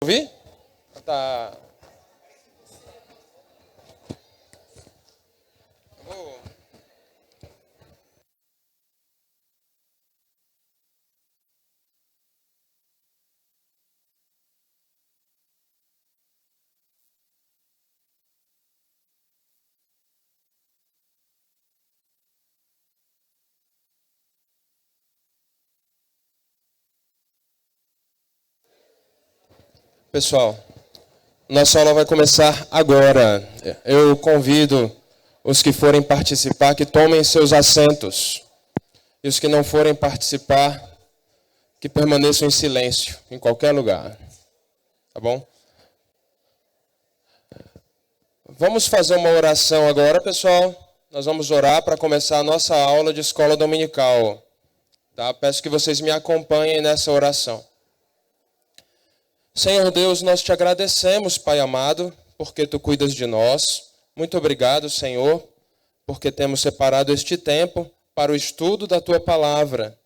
Ouvir? Tá. Pessoal, nossa aula vai começar agora. Eu convido os que forem participar que tomem seus assentos. E os que não forem participar, que permaneçam em silêncio, em qualquer lugar. Tá bom? Vamos fazer uma oração agora, pessoal. Nós vamos orar para começar a nossa aula de escola dominical. Tá? Peço que vocês me acompanhem nessa oração. Senhor Deus, nós te agradecemos, Pai amado, porque tu cuidas de nós. Muito obrigado, Senhor, porque temos separado este tempo para o estudo da tua palavra.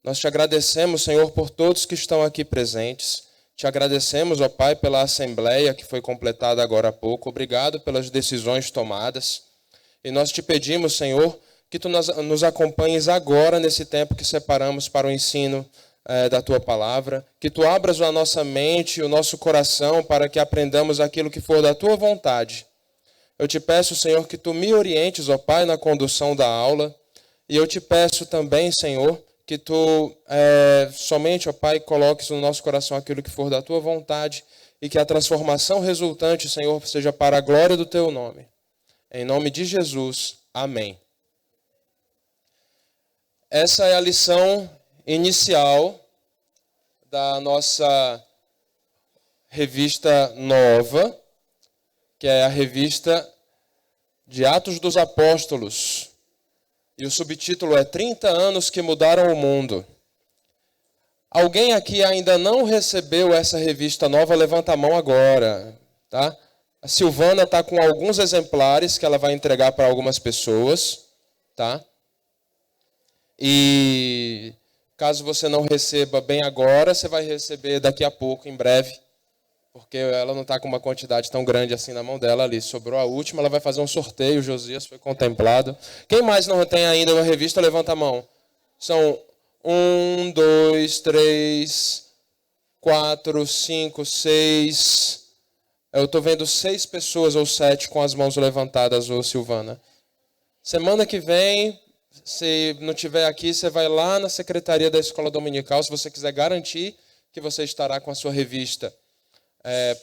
Nós te agradecemos, Senhor, por todos que estão aqui presentes. Te agradecemos, ó Pai, pela assembleia que foi completada agora há pouco. Obrigado pelas decisões tomadas. E nós te pedimos, Senhor, que tu nos acompanhes agora nesse tempo que separamos para o ensino da tua palavra, que tu abras a nossa mente, o nosso coração, para que aprendamos aquilo que for da tua vontade. Eu te peço, Senhor, que tu me orientes, ó Pai, na condução da aula, e eu te peço também, Senhor, que tu somente, ó Pai, coloques no nosso coração aquilo que for da tua vontade, e que a transformação resultante, Senhor, seja para a glória do teu nome. Em nome de Jesus, amém. Essa é a lição inicial da nossa revista nova, que é a revista de Atos dos Apóstolos. E o subtítulo é 30 anos que mudaram o mundo. Alguém aqui ainda não recebeu essa revista nova? Levanta a mão agora, tá? A Silvana está com alguns exemplares que ela vai entregar para algumas pessoas, tá? E caso você não receba bem agora, você vai receber daqui a pouco, em breve, porque ela não está com uma quantidade tão grande assim na mão dela ali. Sobrou a última, ela vai fazer um sorteio, o Josias foi contemplado. Quem mais não tem ainda uma revista, levanta a mão. São 1, 2, 3, 4, 5, 6... Eu estou vendo 6 pessoas ou 7 com as mãos levantadas, ô Silvana. Semana que vem, se não tiver aqui, você vai lá na secretaria da Escola Dominical, se você quiser garantir que você estará com a sua revista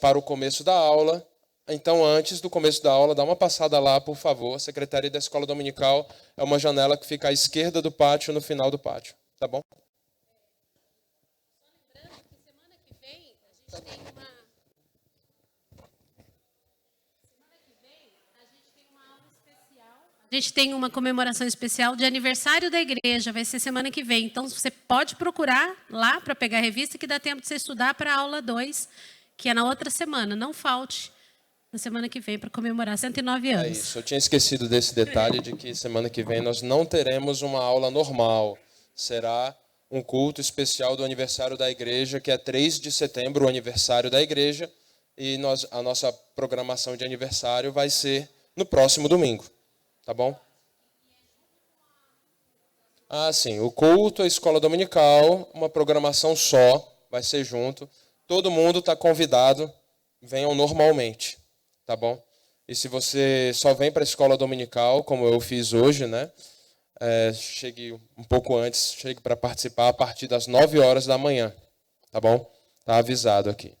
para o começo da aula. Então, antes do começo da aula, dá uma passada lá, por favor. A secretaria da Escola Dominical é uma janela que fica à esquerda do pátio, no final do pátio. Tá bom? Lembrando que semana que vem a gente tem uma... A gente tem uma comemoração especial de aniversário da igreja, vai ser semana que vem. Então, você pode procurar lá para pegar a revista, que dá tempo de você estudar para a aula 2, que é na outra semana. Não falte na semana que vem para comemorar 109 anos. É isso, eu tinha esquecido desse detalhe de que semana que vem nós não teremos uma aula normal. Será um culto especial do aniversário da igreja, que é 3 de setembro, o aniversário da igreja. E a nossa programação de aniversário vai ser no próximo domingo. Tá bom? Ah, sim. O culto, a escola dominical, uma programação só, vai ser junto. Todo mundo está convidado, venham normalmente, tá bom? E se você só vem para a escola dominical, como eu fiz hoje, né? Chegue um pouco antes, chegue para participar a partir das 9 horas da manhã, tá bom? Tá avisado aqui.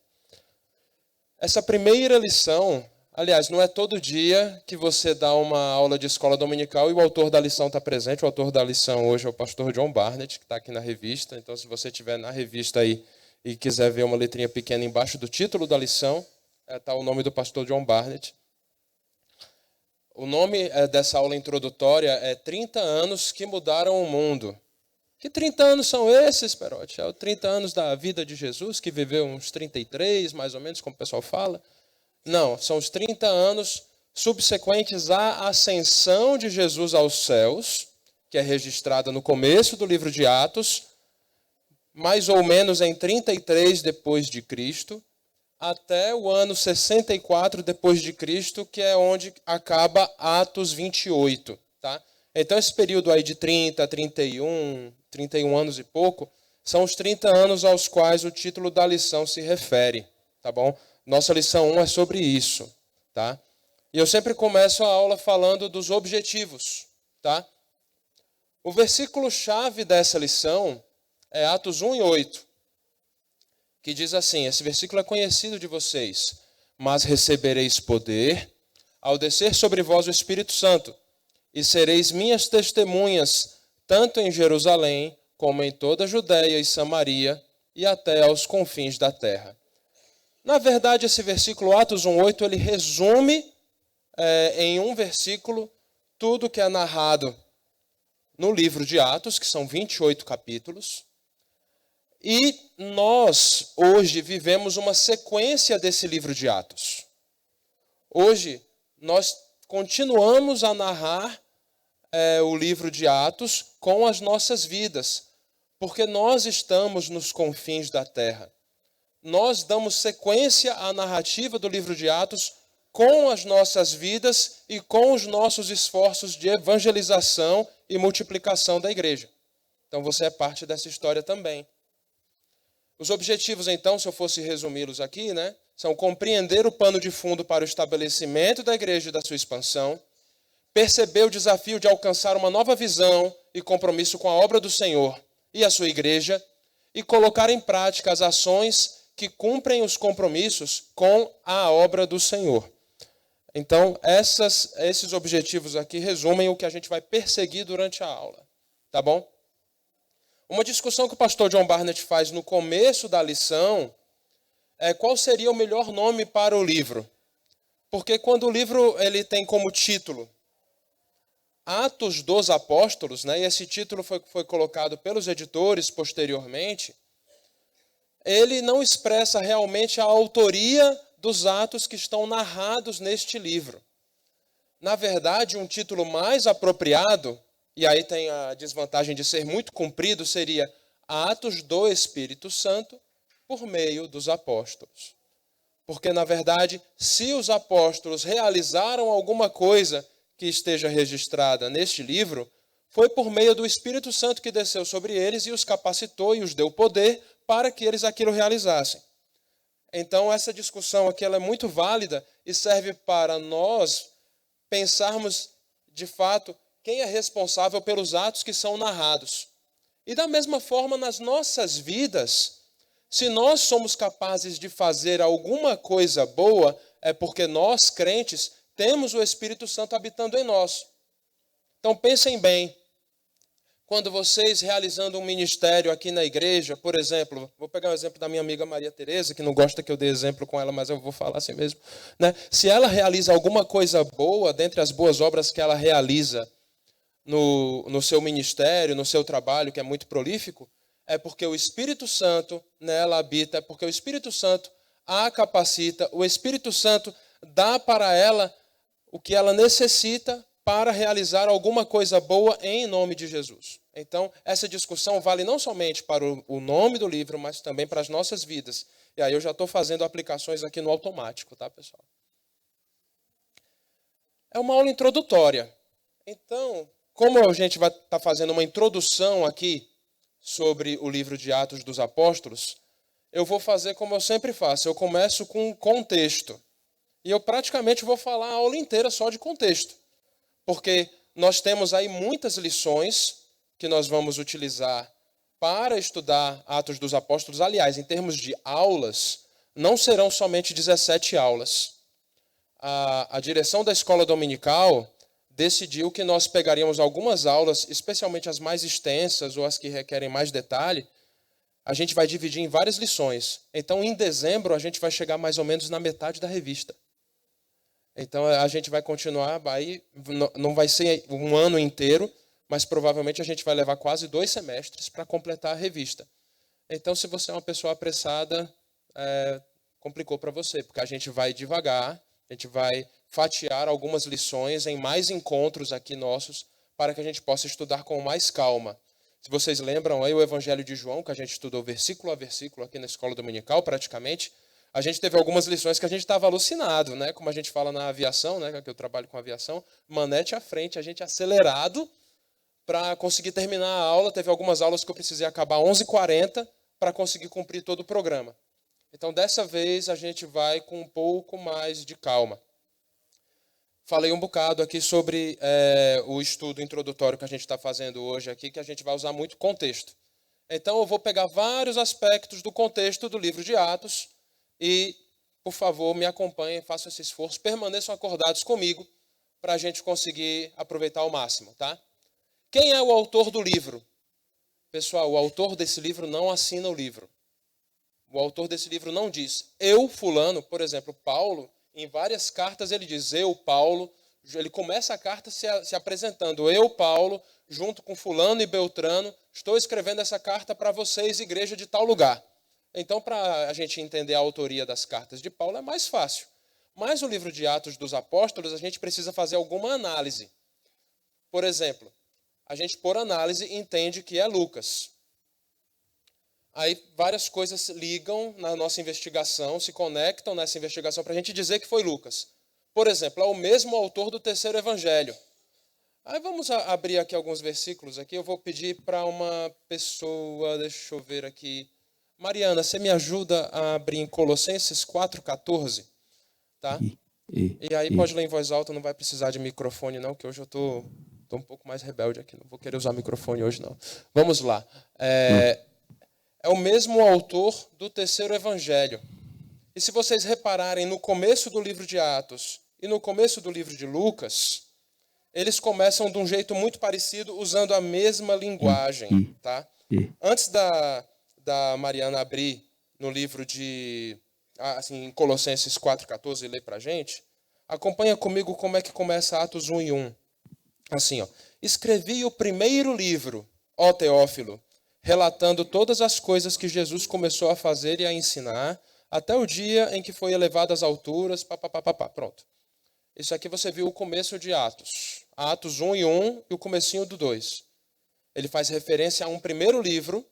Essa primeira lição... Aliás, não é todo dia que você dá uma aula de escola dominical e o autor da lição está presente. O autor da lição hoje é o pastor John Barnett, que está aqui na revista. Então, se você estiver na revista aí e quiser ver uma letrinha pequena embaixo do título da lição, está o nome do pastor John Barnett. O nome dessa aula introdutória é 30 anos que mudaram o mundo. Que 30 anos são esses, Perotti? É os 30 anos da vida de Jesus, que viveu uns 33, mais ou menos, como o pessoal fala. Não, são os 30 anos subsequentes à ascensão de Jesus aos céus, que é registrada no começo do livro de Atos, mais ou menos em 33 depois de Cristo, até o ano 64 depois de Cristo, que é onde acaba Atos 28, tá? Então esse período aí de 30, 31 anos e pouco, são os 30 anos aos quais o título da lição se refere, tá bom? Nossa lição 1 é sobre isso, tá? E eu sempre começo a aula falando dos objetivos, tá? O versículo-chave dessa lição é Atos 1:8, que diz assim, esse versículo é conhecido de vocês, mas recebereis poder ao descer sobre vós o Espírito Santo, e sereis minhas testemunhas, tanto em Jerusalém, como em toda a Judéia e Samaria, e até aos confins da terra. Na verdade, esse versículo, Atos 1:8, ele resume em um versículo tudo que é narrado no livro de Atos, que são 28 capítulos. E nós, hoje, vivemos uma sequência desse livro de Atos. Hoje, nós continuamos a narrar o livro de Atos com as nossas vidas, porque nós estamos nos confins da terra. Nós damos sequência à narrativa do livro de Atos com as nossas vidas e com os nossos esforços de evangelização e multiplicação da igreja. Então você é parte dessa história também. Os objetivos, então, se eu fosse resumi-los aqui, né, são compreender o pano de fundo para o estabelecimento da igreja e da sua expansão, perceber o desafio de alcançar uma nova visão e compromisso com a obra do Senhor e a sua igreja, e colocar em prática as ações que cumprem os compromissos com a obra do Senhor. Então, esses objetivos aqui resumem o que a gente vai perseguir durante a aula, tá bom? Uma discussão que o pastor John Barnett faz no começo da lição é qual seria o melhor nome para o livro. Porque quando o livro ele tem como título Atos dos Apóstolos, né, e esse título foi colocado pelos editores posteriormente, ele não expressa realmente a autoria dos atos que estão narrados neste livro. Na verdade, um título mais apropriado, e aí tem a desvantagem de ser muito comprido, seria Atos do Espírito Santo por meio dos apóstolos. Porque, na verdade, se os apóstolos realizaram alguma coisa que esteja registrada neste livro, foi por meio do Espírito Santo que desceu sobre eles e os capacitou e os deu poder para que eles aquilo realizassem. Então, essa discussão aqui ela é muito válida e serve para nós pensarmos, de fato, quem é responsável pelos atos que são narrados. E da mesma forma, nas nossas vidas, se nós somos capazes de fazer alguma coisa boa, é porque nós, crentes, temos o Espírito Santo habitando em nós. Então, pensem bem. Quando vocês realizando um ministério aqui na igreja, por exemplo, vou pegar um exemplo da minha amiga Maria Tereza, que não gosta que eu dê exemplo com ela, mas eu vou falar assim mesmo, né? Se ela realiza alguma coisa boa, dentre as boas obras que ela realiza no seu ministério, no seu trabalho, que é muito prolífico, é porque o Espírito Santo nela habita, é porque o Espírito Santo a capacita, o Espírito Santo dá para ela o que ela necessita para realizar alguma coisa boa em nome de Jesus. Então, essa discussão vale não somente para o nome do livro, mas também para as nossas vidas. E aí eu já estou fazendo aplicações aqui no automático, tá, pessoal? É uma aula introdutória. Então, como a gente vai estar fazendo uma introdução aqui sobre o livro de Atos dos Apóstolos, eu vou fazer como eu sempre faço. Eu começo com um contexto. E eu praticamente vou falar a aula inteira só de contexto. Porque nós temos aí muitas lições que nós vamos utilizar para estudar Atos dos Apóstolos. Aliás, em termos de aulas, não serão somente 17 aulas. A direção da escola dominical decidiu que nós pegaríamos algumas aulas, especialmente as mais extensas ou as que requerem mais detalhe, a gente vai dividir em várias lições. Então, em dezembro, a gente vai chegar mais ou menos na metade da revista. Então, a gente vai continuar, não vai ser um ano inteiro, mas provavelmente a gente vai levar quase 2 semestres para completar a revista. Então, se você é uma pessoa apressada, complicou para você, porque a gente vai devagar, a gente vai fatiar algumas lições em mais encontros aqui nossos, para que a gente possa estudar com mais calma. Se vocês lembram aí o Evangelho de João, que a gente estudou versículo a versículo aqui na escola dominical, praticamente, A gente teve algumas lições que a gente estava alucinado, né? Como a gente fala na aviação, né? Que eu trabalho com aviação, manete à frente, a gente acelerado para conseguir terminar a aula. Teve algumas aulas que eu precisei acabar 11h40 para conseguir cumprir todo o programa. Então, dessa vez, a gente vai com um pouco mais de calma. Falei um bocado aqui sobre o estudo introdutório que a gente está fazendo hoje aqui, que a gente vai usar muito contexto. Então, eu vou pegar vários aspectos do contexto do livro de Atos e, por favor, me acompanhem, façam esse esforço, permaneçam acordados comigo para a gente conseguir aproveitar ao máximo, tá? Quem é o autor do livro? Pessoal, o autor desse livro não assina o livro. O autor desse livro não diz, eu, fulano, por exemplo, Paulo, em várias cartas ele diz, eu, Paulo, ele começa a carta se apresentando, eu, Paulo, junto com fulano e Beltrano, estou escrevendo essa carta para vocês, igreja de tal lugar. Então, para a gente entender a autoria das cartas de Paulo, é mais fácil. Mas o livro de Atos dos Apóstolos, a gente precisa fazer alguma análise. Por exemplo, a gente, por análise, entende que é Lucas. Aí várias coisas ligam na nossa investigação, se conectam nessa investigação para a gente dizer que foi Lucas. Por exemplo, é o mesmo autor do terceiro evangelho. Aí vamos abrir aqui alguns versículos aqui. Eu vou pedir para uma pessoa, deixa eu ver aqui. Mariana, você me ajuda a abrir em Colossenses 4,14? Tá? E aí pode ler em voz alta, não vai precisar de microfone não, que hoje eu estou um pouco mais rebelde aqui. Não vou querer usar microfone hoje não. Vamos lá. É o mesmo autor do terceiro evangelho. E se vocês repararem no começo do livro de Atos e no começo do livro de Lucas, eles começam de um jeito muito parecido, usando a mesma linguagem. Tá? Antes da Mariana abrir no livro de em Colossenses 4,14 e ler para a gente, acompanha comigo como é que começa Atos 1:1. Assim, ó. Escrevi o primeiro livro, ó Teófilo, relatando todas as coisas que Jesus começou a fazer e a ensinar, até o dia em que foi elevado às alturas, pronto. Isso aqui você viu o começo de Atos. Atos 1:1 e o comecinho do 2. Ele faz referência a um primeiro livro,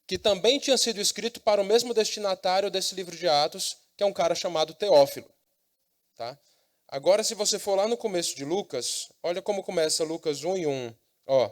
que também tinha sido escrito para o mesmo destinatário desse livro de Atos, que é um cara chamado Teófilo. Tá? Agora, se você for lá no começo de Lucas, olha como começa Lucas 1:1. Ó.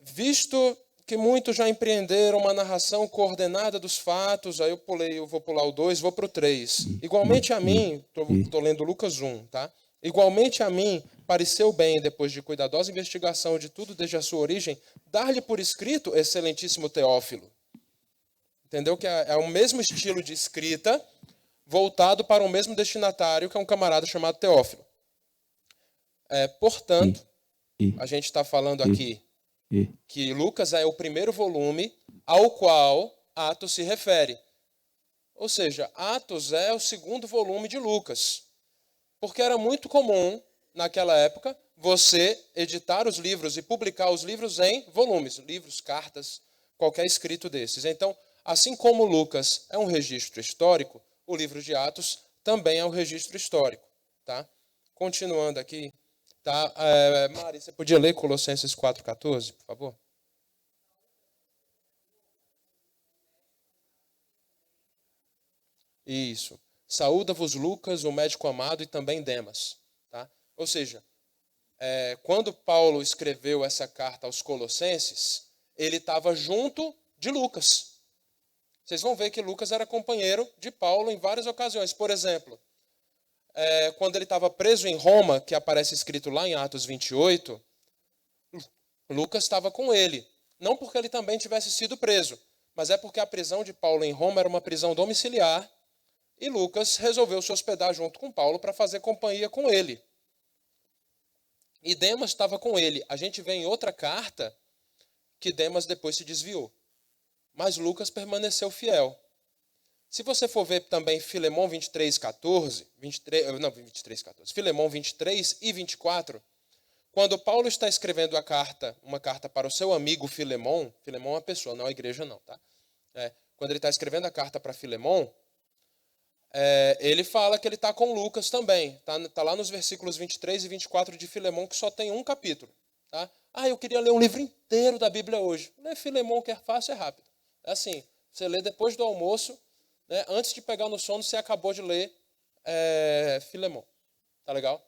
Visto que muitos já empreenderam uma narração coordenada dos fatos, aí eu vou pular o 2, vou para o 3. Igualmente a mim, estou lendo Lucas 1, tá? Igualmente a mim, pareceu bem, depois de cuidadosa investigação de tudo desde a sua origem, dar-lhe por escrito, excelentíssimo Teófilo. Entendeu? Que é o mesmo estilo de escrita, voltado para o mesmo destinatário, que é um camarada chamado Teófilo. Portanto, a gente está falando aqui que Lucas é o primeiro volume ao qual Atos se refere. Ou seja, Atos é o segundo volume de Lucas. Porque era muito comum, naquela época, você editar os livros e publicar os livros em volumes, livros, cartas, qualquer escrito desses. Então, assim como Lucas é um registro histórico, o livro de Atos também é um registro histórico. Tá? Continuando aqui. Tá? Mari, você podia ler Colossenses 4,14, por favor? Isso. Saúda-vos Lucas, o médico amado, e também Demas. Tá? Ou seja, quando Paulo escreveu essa carta aos Colossenses, ele estava junto de Lucas. Vocês vão ver que Lucas era companheiro de Paulo em várias ocasiões. Por exemplo, quando ele estava preso em Roma, que aparece escrito lá em Atos 28, Lucas estava com ele. Não porque ele também tivesse sido preso, mas é porque a prisão de Paulo em Roma era uma prisão domiciliar e Lucas resolveu se hospedar junto com Paulo para fazer companhia com ele. E Demas estava com ele. A gente vê em outra carta que Demas depois se desviou. Mas Lucas permaneceu fiel. Se você for ver também Filemão 23:14, Filemão 23 e 24, quando Paulo está escrevendo uma carta para o seu amigo Filemão é uma pessoa, não é a igreja não, tá? Quando ele está escrevendo a carta para Filemão, ele fala que ele está com Lucas também. Tá lá nos versículos 23 e 24 de Filemão, que só tem um capítulo. Tá? Eu queria ler um livro inteiro da Bíblia hoje. Ler Filemão, que é fácil, é rápido. É assim, Você lê depois do almoço, né? Antes de pegar no sono, você acabou de ler Filemon. Tá legal?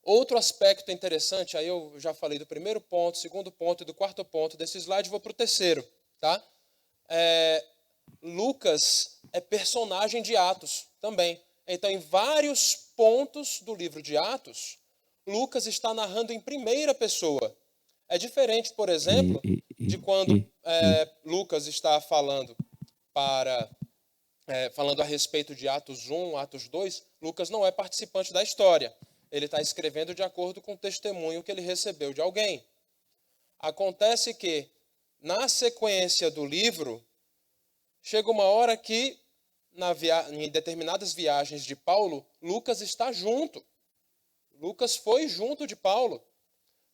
Outro aspecto interessante, aí eu já falei do primeiro ponto, segundo ponto e do quarto ponto desse slide, vou para o terceiro. Tá? Lucas é personagem de Atos também. Então, em vários pontos do livro de Atos, Lucas está narrando em primeira pessoa. É diferente, por exemplo, de quando Lucas está falando falando a respeito de Atos 1, Atos 2, Lucas não é participante da história. Ele está escrevendo de acordo com o testemunho que ele recebeu de alguém. Acontece que, na sequência do livro, chega uma hora que, em determinadas viagens de Paulo, Lucas está junto. Lucas foi junto de Paulo.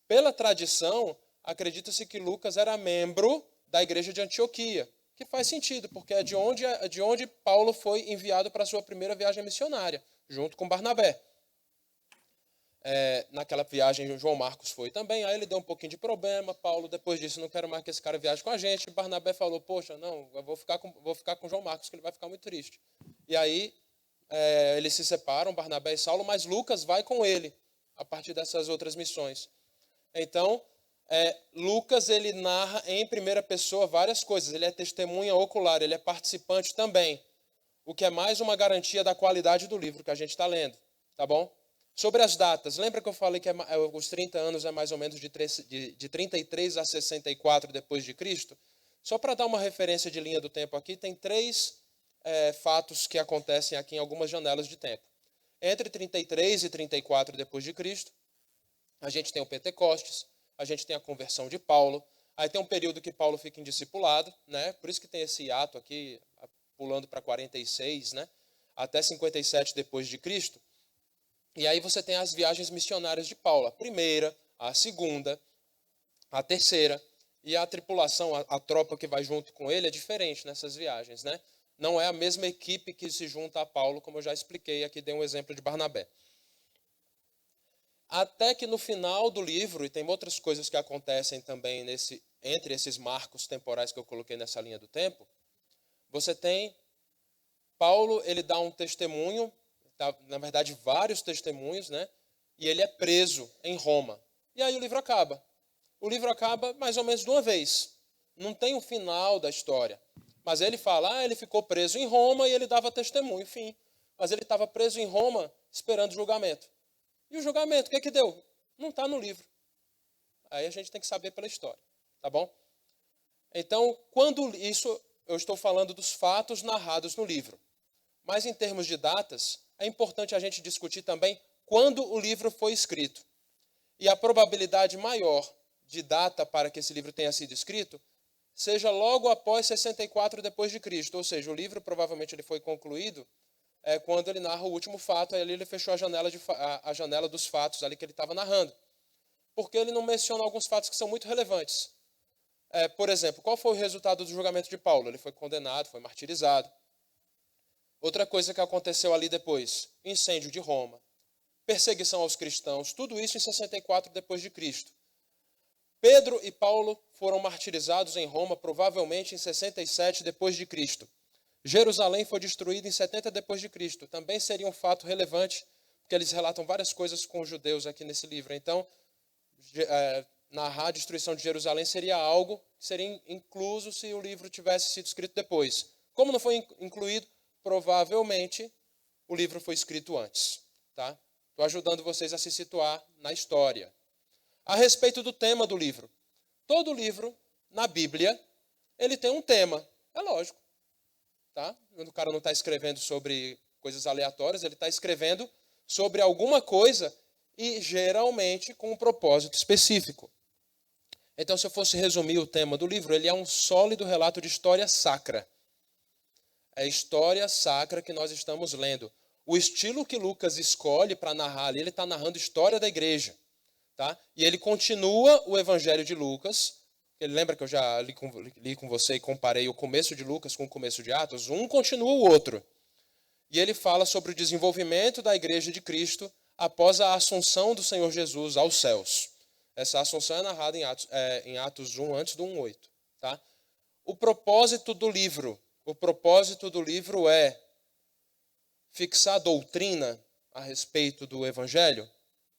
Pela tradição, acredita-se que Lucas era membro da igreja de Antioquia, que faz sentido, porque é de onde Paulo foi enviado para a sua primeira viagem missionária, junto com Barnabé. Naquela viagem, João Marcos foi também, aí ele deu um pouquinho de problema, Paulo, depois disso, não quero mais que esse cara viaje com a gente, Barnabé falou, poxa, não, eu vou ficar com João Marcos, que ele vai ficar muito triste. E aí, eles se separam, Barnabé e Saulo, mas Lucas vai com ele, a partir dessas outras missões. Então, Lucas, ele narra em primeira pessoa várias coisas, ele é testemunha ocular, ele é participante também, o que é mais uma garantia da qualidade do livro que a gente está lendo, tá bom? Sobre as datas, lembra que eu falei que os 30 anos é mais ou menos de 33 a 64 depois de Cristo? Só para dar uma referência de linha do tempo aqui, tem 3 fatos que acontecem aqui em algumas janelas de tempo. Entre 33 e 34 depois de Cristo, a gente tem o Pentecostes, a gente tem a conversão de Paulo, aí tem um período que Paulo fica indiscipulado, né? Por isso que tem esse ato aqui, pulando para 46, né? Até 57 depois de Cristo. E aí você tem as viagens missionárias de Paulo, a primeira, a segunda, a terceira, e a tripulação, a tropa que vai junto com ele é diferente nessas viagens, né? Não é a mesma equipe que se junta a Paulo, como eu já expliquei aqui, dei um exemplo de Barnabé. Até que no final do livro, e tem outras coisas que acontecem também entre esses marcos temporais que eu coloquei nessa linha do tempo, você tem Paulo, ele dá um testemunho, na verdade vários testemunhos, né? E ele é preso em Roma. E aí o livro acaba. O livro acaba mais ou menos de uma vez. Não tem o final da história. Mas ele fala, ele ficou preso em Roma e ele dava testemunho, fim. Mas ele estava preso em Roma esperando o julgamento. E o julgamento, o que deu? Não está no livro. Aí a gente tem que saber pela história, tá bom? Então, quando isso, eu estou falando dos fatos narrados no livro. Mas em termos de datas, é importante a gente discutir também quando o livro foi escrito. E a probabilidade maior de data para que esse livro tenha sido escrito seja logo após 64 depois de Cristo, ou seja, o livro provavelmente ele foi concluído quando ele narra o último fato, aí ali ele fechou a janela dos fatos ali que ele estava narrando. Porque ele não menciona alguns fatos que são muito relevantes. Por exemplo, qual foi o resultado do julgamento de Paulo? Ele foi condenado, foi martirizado. Outra coisa que aconteceu ali depois, incêndio de Roma, perseguição aos cristãos, tudo isso em 64 depois de Cristo. Pedro e Paulo foram martirizados em Roma, provavelmente em 67 depois de Cristo. Jerusalém foi destruída em 70 depois de Cristo. Também seria um fato relevante, porque eles relatam várias coisas com os judeus aqui nesse livro. Então, narrar a destruição de Jerusalém seria algo que seria incluso se o livro tivesse sido escrito depois. Como não foi incluído, provavelmente o livro foi escrito antes. Tá? Estou ajudando vocês a se situar na história. A respeito do tema do livro. Todo livro, na Bíblia, ele tem um tema. É lógico. Tá? O cara não está escrevendo sobre coisas aleatórias, ele está escrevendo sobre alguma coisa e geralmente com um propósito específico. Então, se eu fosse resumir o tema do livro, ele é um sólido relato de história sacra. É a história sacra que nós estamos lendo. O estilo que Lucas escolhe para narrar ali, ele está narrando história da igreja. Tá? E ele continua o evangelho de Lucas. Ele lembra que eu já li com você e comparei o começo de Lucas com o começo de Atos? Um continua o outro. E ele fala sobre o desenvolvimento da igreja de Cristo após a assunção do Senhor Jesus aos céus. Essa assunção é narrada em Atos 1, antes do 1:8. Tá? o propósito do livro? O propósito do livro é fixar doutrina a respeito do evangelho?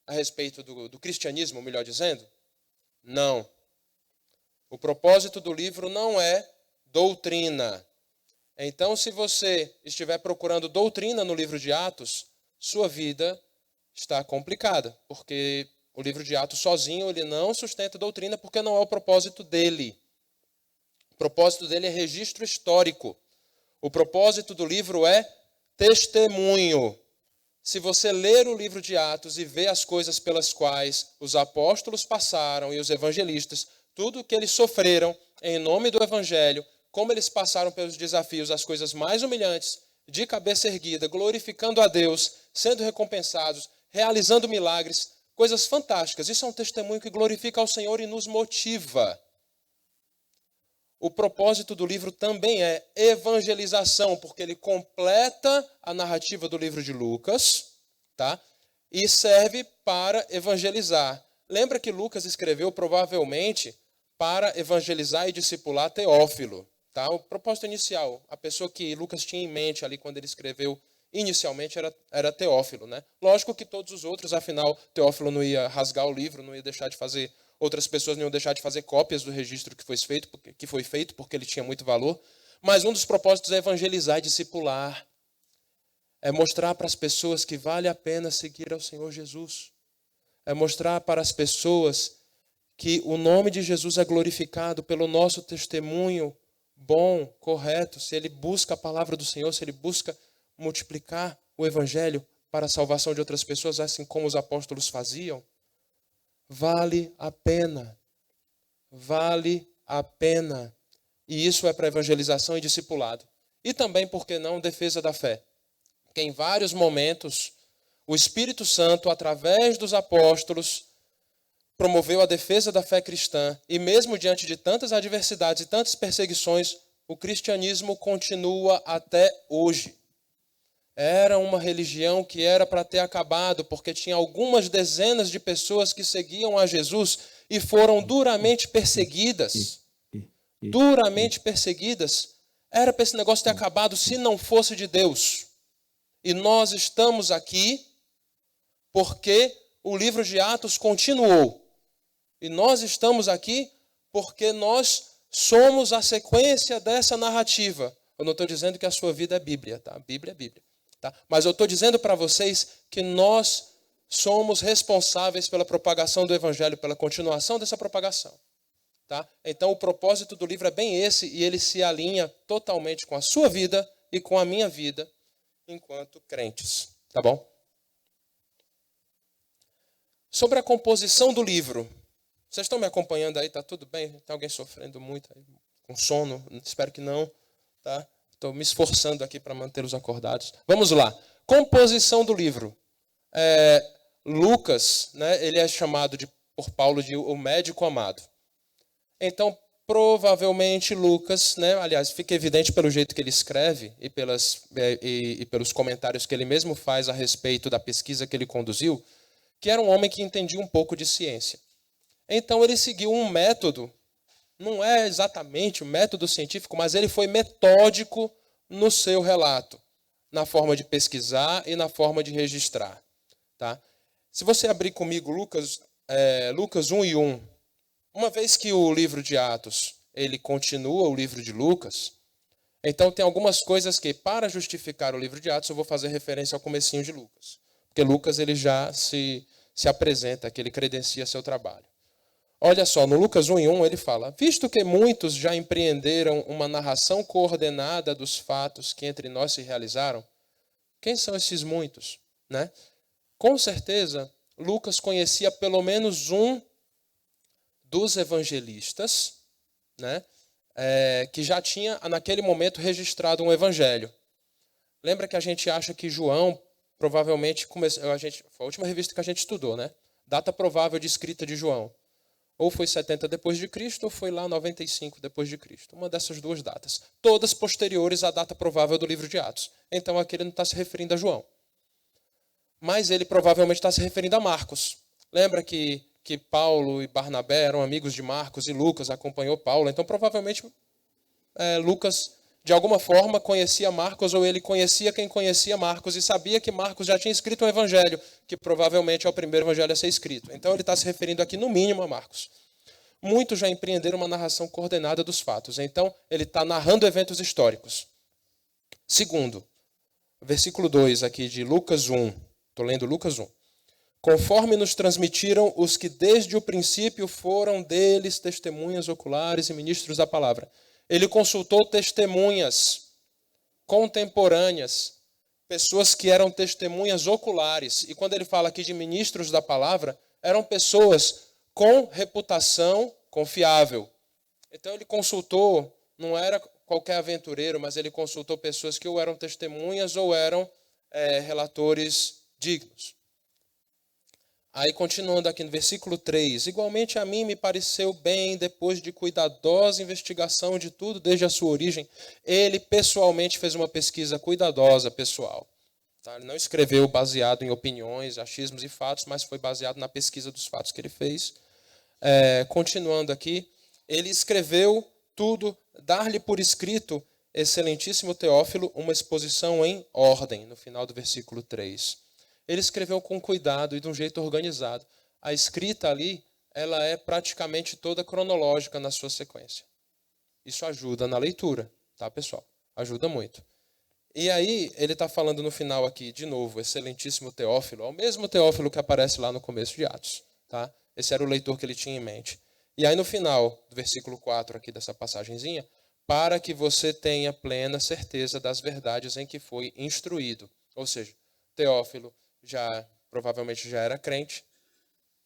A respeito do cristianismo, melhor dizendo? Não. O propósito do livro não é doutrina. Então, se você estiver procurando doutrina no livro de Atos, sua vida está complicada, porque o livro de Atos sozinho ele não sustenta doutrina, porque não é o propósito dele. O propósito dele é registro histórico. O propósito do livro é testemunho. Se você ler o livro de Atos e ver as coisas pelas quais os apóstolos passaram e os evangelistas, tudo o que eles sofreram em nome do evangelho, como eles passaram pelos desafios, as coisas mais humilhantes, de cabeça erguida, glorificando a Deus, sendo recompensados, realizando milagres, coisas fantásticas. Isso é um testemunho que glorifica ao Senhor e nos motiva. O propósito do livro também é evangelização, porque ele completa a narrativa do livro de Lucas, tá? E serve para evangelizar. Lembra que Lucas escreveu provavelmente para evangelizar e discipular Teófilo, tá? O propósito inicial, a pessoa que Lucas tinha em mente ali quando ele escreveu inicialmente era Teófilo, né? Lógico que todos os outros, afinal, Teófilo não ia rasgar o livro, não ia deixar de fazer. Outras pessoas não iam deixar de fazer cópias do registro que foi feito, porque ele tinha muito valor. Mas um dos propósitos é evangelizar e discipular. É mostrar para as pessoas que vale a pena seguir ao Senhor Jesus. É mostrar para as pessoas que o nome de Jesus é glorificado pelo nosso testemunho bom, correto. Se ele busca a palavra do Senhor, se ele busca multiplicar o evangelho para a salvação de outras pessoas, assim como os apóstolos faziam. Vale a pena. Vale a pena. E isso é para evangelização e discipulado. E também, por que não, defesa da fé. Porque em vários momentos, o Espírito Santo, através dos apóstolos, promoveu a defesa da fé cristã. E mesmo diante de tantas adversidades e tantas perseguições, o cristianismo continua até hoje. Era uma religião que era para ter acabado, porque tinha algumas dezenas de pessoas que seguiam a Jesus e foram duramente perseguidas. Duramente perseguidas. Era para esse negócio ter acabado se não fosse de Deus. E nós estamos aqui porque o livro de Atos continuou. E nós estamos aqui porque nós somos a sequência dessa narrativa. Eu não estou dizendo que a sua vida é Bíblia, tá? A Bíblia é Bíblia. Tá? Mas eu estou dizendo para vocês que nós somos responsáveis pela propagação do Evangelho, pela continuação dessa propagação. Tá? Então o propósito do livro é bem esse, e ele se alinha totalmente com a sua vida e com a minha vida enquanto crentes. Tá bom? Sobre a composição do livro. Vocês estão me acompanhando aí? Está tudo bem? Tem alguém sofrendo muito aí, com sono? Espero que não. Tá? Estou me esforçando aqui para mantê-los acordados. Vamos lá. Composição do livro. Lucas, né, ele é chamado por Paulo de o médico amado. Então, provavelmente Lucas, né, aliás, fica evidente pelo jeito que ele escreve e pelos comentários que ele mesmo faz a respeito da pesquisa que ele conduziu, que era um homem que entendia um pouco de ciência. Então, ele seguiu um método. Não é exatamente o método científico, mas ele foi metódico no seu relato, na forma de pesquisar e na forma de registrar. Tá? Se você abrir comigo Lucas 1:1, uma vez que o livro de Atos ele continua o livro de Lucas, então tem algumas coisas que, para justificar o livro de Atos, eu vou fazer referência ao comecinho de Lucas. Porque Lucas ele já se apresenta, que ele credencia seu trabalho. Olha só, no Lucas 1:1 ele fala: visto que muitos já empreenderam uma narração coordenada dos fatos que entre nós se realizaram, quem são esses muitos? Né? Com certeza, Lucas conhecia pelo menos um dos evangelistas, né, que já tinha, naquele momento, registrado um evangelho. Lembra que a gente acha que João provavelmente começou... Foi a última revista que a gente estudou, né? Data provável de escrita de João. Ou foi 70 depois de Cristo, ou foi lá 95 depois de Cristo. Uma dessas duas datas. Todas posteriores à data provável do livro de Atos. Então aqui ele não está se referindo a João. Mas ele provavelmente está se referindo a Marcos. Lembra que Paulo e Barnabé eram amigos de Marcos e Lucas acompanhou Paulo. Então provavelmente Lucas, de alguma forma, conhecia Marcos, ou ele conhecia quem conhecia Marcos, e sabia que Marcos já tinha escrito um evangelho, que provavelmente é o primeiro evangelho a ser escrito. Então, ele está se referindo aqui, no mínimo, a Marcos. Muitos já empreenderam uma narração coordenada dos fatos. Então, ele está narrando eventos históricos. Segundo, versículo 2 aqui de Lucas 1. Estou lendo Lucas 1. Conforme nos transmitiram os que desde o princípio foram deles testemunhas oculares e ministros da palavra. Ele consultou testemunhas contemporâneas, pessoas que eram testemunhas oculares. E quando ele fala aqui de ministros da palavra, eram pessoas com reputação confiável. Então ele consultou, não era qualquer aventureiro, mas ele consultou pessoas que ou eram testemunhas ou eram relatores dignos. Aí, continuando aqui no versículo 3, igualmente a mim me pareceu bem, depois de cuidadosa investigação de tudo desde a sua origem, ele pessoalmente fez uma pesquisa cuidadosa, pessoal. Tá? Ele não escreveu baseado em opiniões, achismos e fatos, mas foi baseado na pesquisa dos fatos que ele fez. Continuando aqui, ele escreveu tudo, dar-lhe por escrito, excelentíssimo Teófilo, uma exposição em ordem, no final do versículo 3. Ele escreveu com cuidado e de um jeito organizado. A escrita ali, ela é praticamente toda cronológica na sua sequência. Isso ajuda na leitura, tá, pessoal? Ajuda muito. E aí, ele está falando no final aqui, de novo, excelentíssimo Teófilo, é o mesmo Teófilo que aparece lá no começo de Atos, tá? Esse era o leitor que ele tinha em mente. E aí, no final do versículo 4 aqui dessa passagenzinha, para que você tenha plena certeza das verdades em que foi instruído. Ou seja, Teófilo provavelmente já era crente,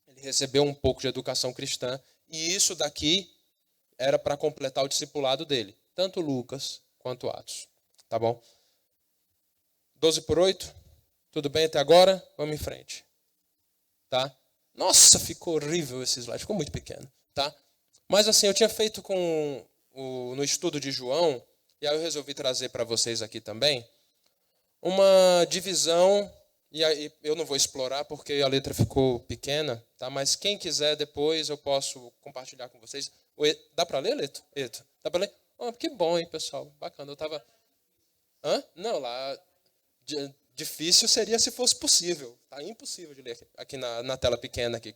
ele recebeu um pouco de educação cristã, e isso daqui era para completar o discipulado dele, tanto Lucas quanto Atos. Tá bom? 12:8, tudo bem até agora? Vamos em frente. Tá? Nossa, ficou horrível esse slide, ficou muito pequeno. Tá? Mas assim, eu tinha feito no estudo de João, e aí eu resolvi trazer para vocês aqui também, uma divisão. E aí eu não vou explorar porque a letra ficou pequena, tá? Mas quem quiser depois eu posso compartilhar com vocês. Dá para ler, Leto? Dá para ler? Oh, que bom, hein, pessoal? Bacana. Eu tava... Não, lá... Difícil seria se fosse possível. Tá impossível de ler aqui na tela pequena aqui.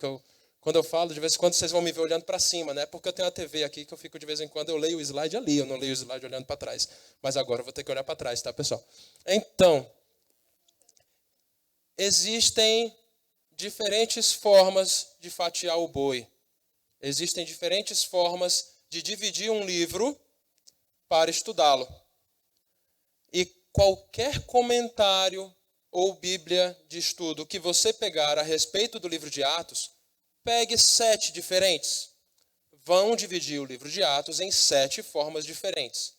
Quando eu falo, de vez em quando vocês vão me ver olhando para cima, né? Porque eu tenho a TV aqui que eu fico de vez em quando, eu leio o slide ali, eu não leio o slide olhando para trás. Mas agora eu vou ter que olhar para trás, tá, pessoal? Então... Existem diferentes formas de fatiar o boi. Existem diferentes formas de dividir um livro para estudá-lo. E qualquer comentário ou Bíblia de estudo que você pegar a respeito do livro de Atos, pegue 7 diferentes. Vão dividir o livro de Atos em 7 formas diferentes.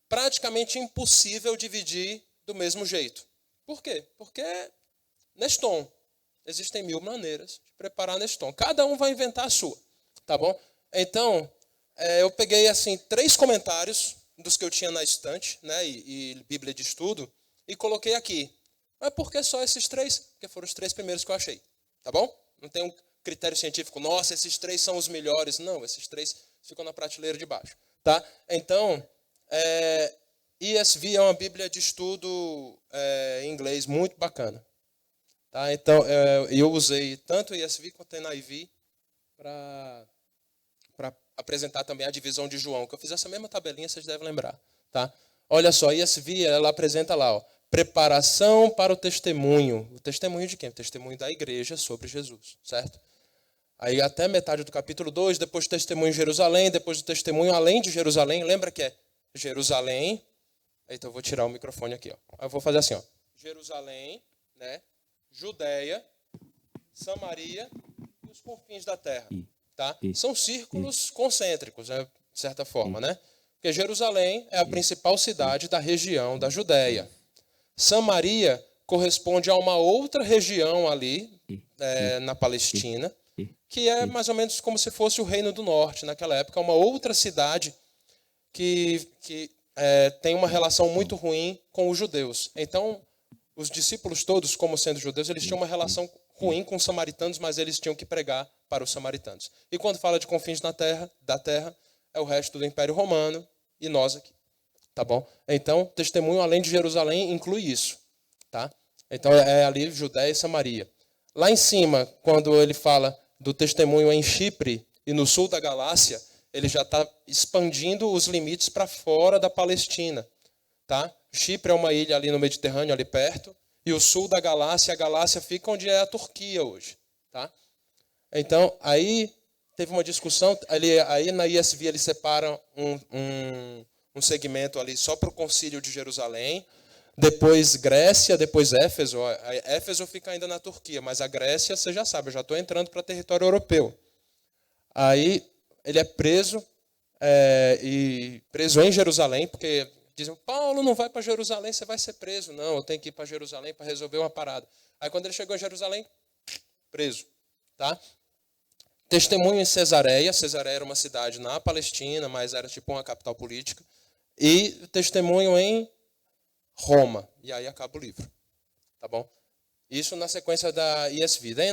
Praticamente impossível dividir do mesmo jeito. Por quê? Porque Neston. Existem 1000 maneiras de preparar Neston. Cada um vai inventar a sua, tá bom? Então, eu peguei assim 3 comentários dos que eu tinha na estante, né, e Bíblia de estudo, e coloquei aqui. Mas por que só esses 3? Porque foram os 3 primeiros que eu achei, tá bom? Não tem um critério científico, nossa, esses 3 são os melhores. Não, esses 3 ficam na prateleira de baixo, tá? Então, ESV é uma Bíblia de estudo em inglês muito bacana. Tá? Então, eu usei tanto ESV quanto NIV para apresentar também a divisão de João, que eu fiz essa mesma tabelinha, vocês devem lembrar. Tá? Olha só, ESV, ela apresenta lá, ó, preparação para o testemunho. O testemunho de quem? O testemunho da igreja sobre Jesus, certo? Aí até metade do capítulo 2, depois do testemunho em Jerusalém, depois do testemunho além de Jerusalém, lembra que é Jerusalém. Então eu vou tirar o microfone aqui, ó. Eu vou fazer assim, ó. Jerusalém, né? Judéia, Samaria e os confins da terra. Tá? São círculos concêntricos, de certa forma, né? Porque Jerusalém é a principal cidade da região da Judéia. Samaria corresponde a uma outra região ali, na Palestina, que é mais ou menos como se fosse o Reino do Norte. Naquela época, uma outra cidade que tem uma relação muito ruim com os judeus. Então, os discípulos todos, como sendo judeus, eles tinham uma relação ruim com os samaritanos, mas eles tinham que pregar para os samaritanos. E quando fala de confins da terra, é o resto do Império Romano e nós aqui. Tá bom? Então, testemunho além de Jerusalém inclui isso. Tá? Então, é ali Judéia e Samaria. Lá em cima, quando ele fala do testemunho em Chipre e no sul da Galácia, ele já está expandindo os limites para fora da Palestina. Tá? Chipre é uma ilha ali no Mediterrâneo, ali perto, e o sul da Galácia, a Galácia fica onde é a Turquia hoje. Tá? Então, aí teve uma discussão, aí na ISV ele separa um segmento ali só para o Concílio de Jerusalém, depois Grécia, depois Éfeso. Éfeso fica ainda na Turquia, mas a Grécia, você já sabe, eu já estou entrando para território europeu. Aí ele é preso, e preso em Jerusalém, porque dizem, Paulo não vai para Jerusalém, você vai ser preso. Não, eu tenho que ir para Jerusalém para resolver uma parada. Aí quando ele chegou em Jerusalém, preso. Tá? Testemunho em Cesareia. Cesareia era uma cidade na Palestina, mas era tipo uma capital política. E testemunho em Roma. E aí acaba o livro. Tá bom? Isso na sequência da ESV. Da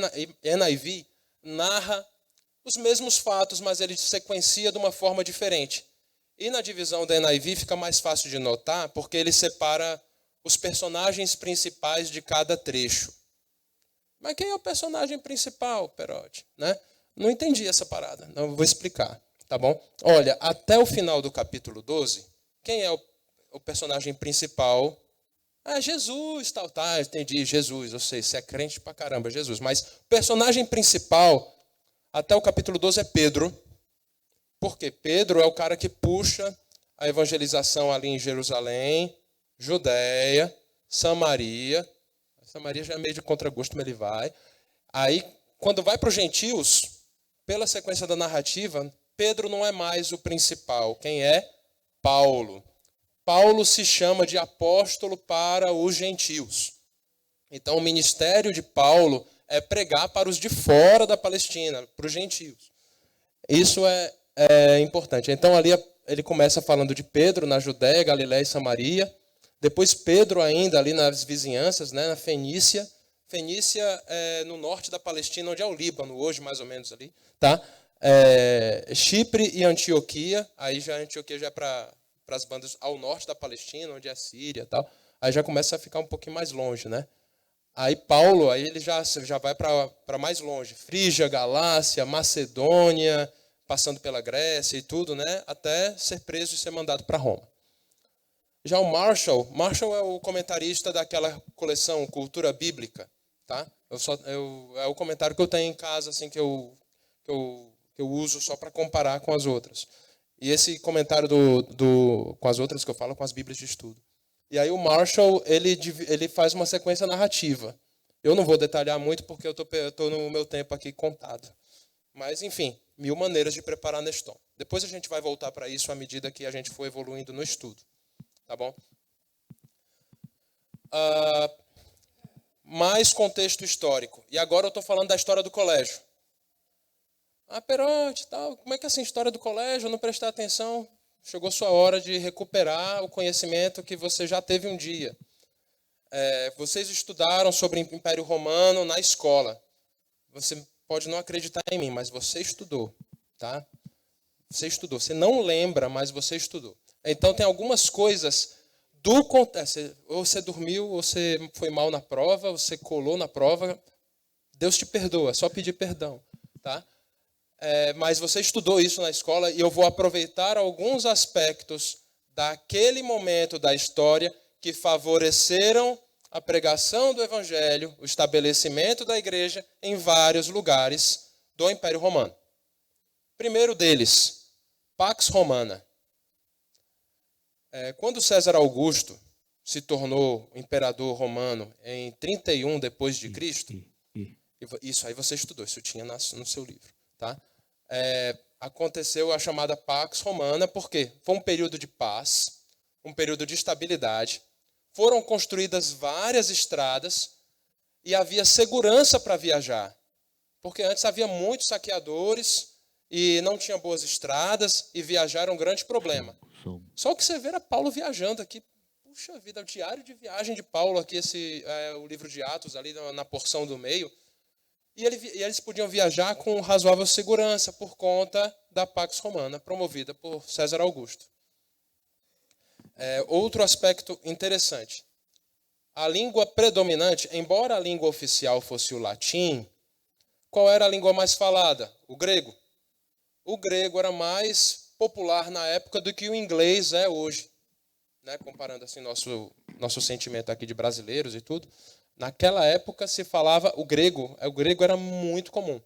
NIV narra os mesmos fatos, mas ele sequencia de uma forma diferente. E na divisão da NIV fica mais fácil de notar, porque ele separa os personagens principais de cada trecho. Mas quem é o personagem principal, Perotti? Né? Não entendi essa parada. Não vou explicar. Tá bom? Olha, até o final do capítulo 12, quem é o personagem principal? Jesus, tal, tá, entendi, Jesus, eu sei, você é crente pra caramba, Jesus. Mas o personagem principal, até o capítulo 12, é Pedro. Por quê? Pedro é o cara que puxa a evangelização ali em Jerusalém, Judéia, Samaria. Samaria já é meio de contragosto, mas ele vai. Aí, quando vai para os gentios, pela sequência da narrativa, Pedro não é mais o principal. Quem é? Paulo. Paulo se chama de apóstolo para os gentios. Então, o ministério de Paulo é pregar para os de fora da Palestina, para os gentios. Isso é importante. Então, ali ele começa falando de Pedro na Judéia, Galiléia e Samaria. Depois, Pedro ainda ali nas vizinhanças, né, na Fenícia. Fenícia é no norte da Palestina, onde é o Líbano, hoje mais ou menos ali. Tá? Chipre e Antioquia. Aí já Antioquia já é para as bandas ao norte da Palestina, onde é a Síria e tal. Aí já começa a ficar um pouquinho mais longe, né? Aí Paulo, aí ele já vai para mais longe. Frígia, Galácia, Macedônia, passando pela Grécia e tudo, né? Até ser preso e ser mandado para Roma. Já o Marshall é o comentarista daquela coleção Cultura Bíblica, tá? É o comentário que eu tenho em casa, assim, que eu uso só para comparar com as outras. E esse comentário com as outras que eu falo, com as Bíblias de estudo. E aí o Marshall, ele faz uma sequência narrativa. Eu não vou detalhar muito porque eu estou no meu tempo aqui contado. Mas, enfim, 1000 maneiras de preparar Neston. Depois a gente vai voltar para isso à medida que a gente for evoluindo no estudo. Tá bom? Mais contexto histórico. E agora eu estou falando da história do colégio. Perotti, tal, como é que é essa história do colégio? Eu não prestei atenção. Chegou sua hora de recuperar o conhecimento que você já teve um dia. Vocês estudaram sobre o Império Romano na escola. Você pode não acreditar em mim, mas você estudou. Tá? Você estudou. Você não lembra, mas você estudou. Então, tem algumas coisas do contexto. Ou você dormiu, ou você foi mal na prova, você colou na prova. Deus te perdoa, é só pedir perdão. Tá? Mas você estudou isso na escola e eu vou aproveitar alguns aspectos daquele momento da história que favoreceram a pregação do Evangelho, o estabelecimento da igreja em vários lugares do Império Romano. Primeiro deles, Pax Romana. Quando César Augusto se tornou imperador romano em 31 depois de Cristo, isso aí você estudou, isso tinha no seu livro, tá? Aconteceu a chamada Pax Romana, porque foi um período de paz, um período de estabilidade, foram construídas várias estradas e havia segurança para viajar, porque antes havia muitos saqueadores e não tinha boas estradas e viajar era um grande problema. Só que você vê era Paulo viajando aqui, puxa vida, o diário de viagem de Paulo aqui, o livro de Atos ali na porção do meio, e eles podiam viajar com razoável segurança por conta da Pax Romana, promovida por César Augusto. Outro aspecto interessante. A língua predominante, embora a língua oficial fosse o latim, qual era a língua mais falada? O grego. O grego era mais popular na época do que o inglês é hoje, né? Comparando assim nosso sentimento aqui de brasileiros e tudo. Naquela época se falava o grego era muito comum.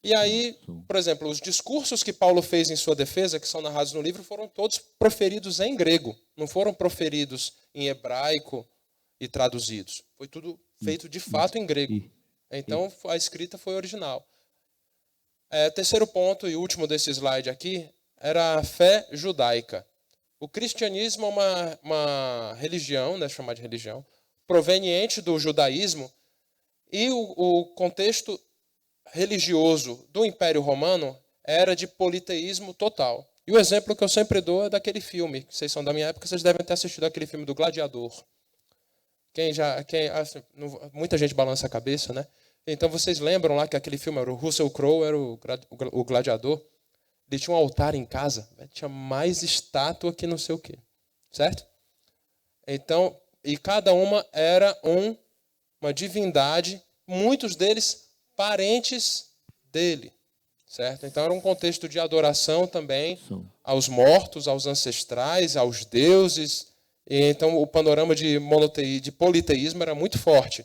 E aí, por exemplo, os discursos que Paulo fez em sua defesa, que são narrados no livro, foram todos proferidos em grego, não foram proferidos em hebraico e traduzidos. Foi tudo feito de fato em grego. Então, a escrita foi original. Terceiro ponto e último desse slide aqui era a fé judaica. O cristianismo é uma religião, né, chamada de religião, proveniente do judaísmo, e o contexto religioso do Império Romano era de politeísmo total. E o exemplo que eu sempre dou é daquele filme, que vocês são da minha época, vocês devem ter assistido aquele filme do Gladiador. Muita gente balança a cabeça, né? Então vocês lembram lá que aquele filme era o Russell Crowe, era o gladiador. Ele tinha um altar em casa, tinha mais estátua que não sei o quê, certo? Então, e cada uma era uma divindade, muitos deles parentes dele, certo? Então era um contexto de adoração também aos mortos, aos ancestrais, aos deuses. E então o panorama de politeísmo era muito forte.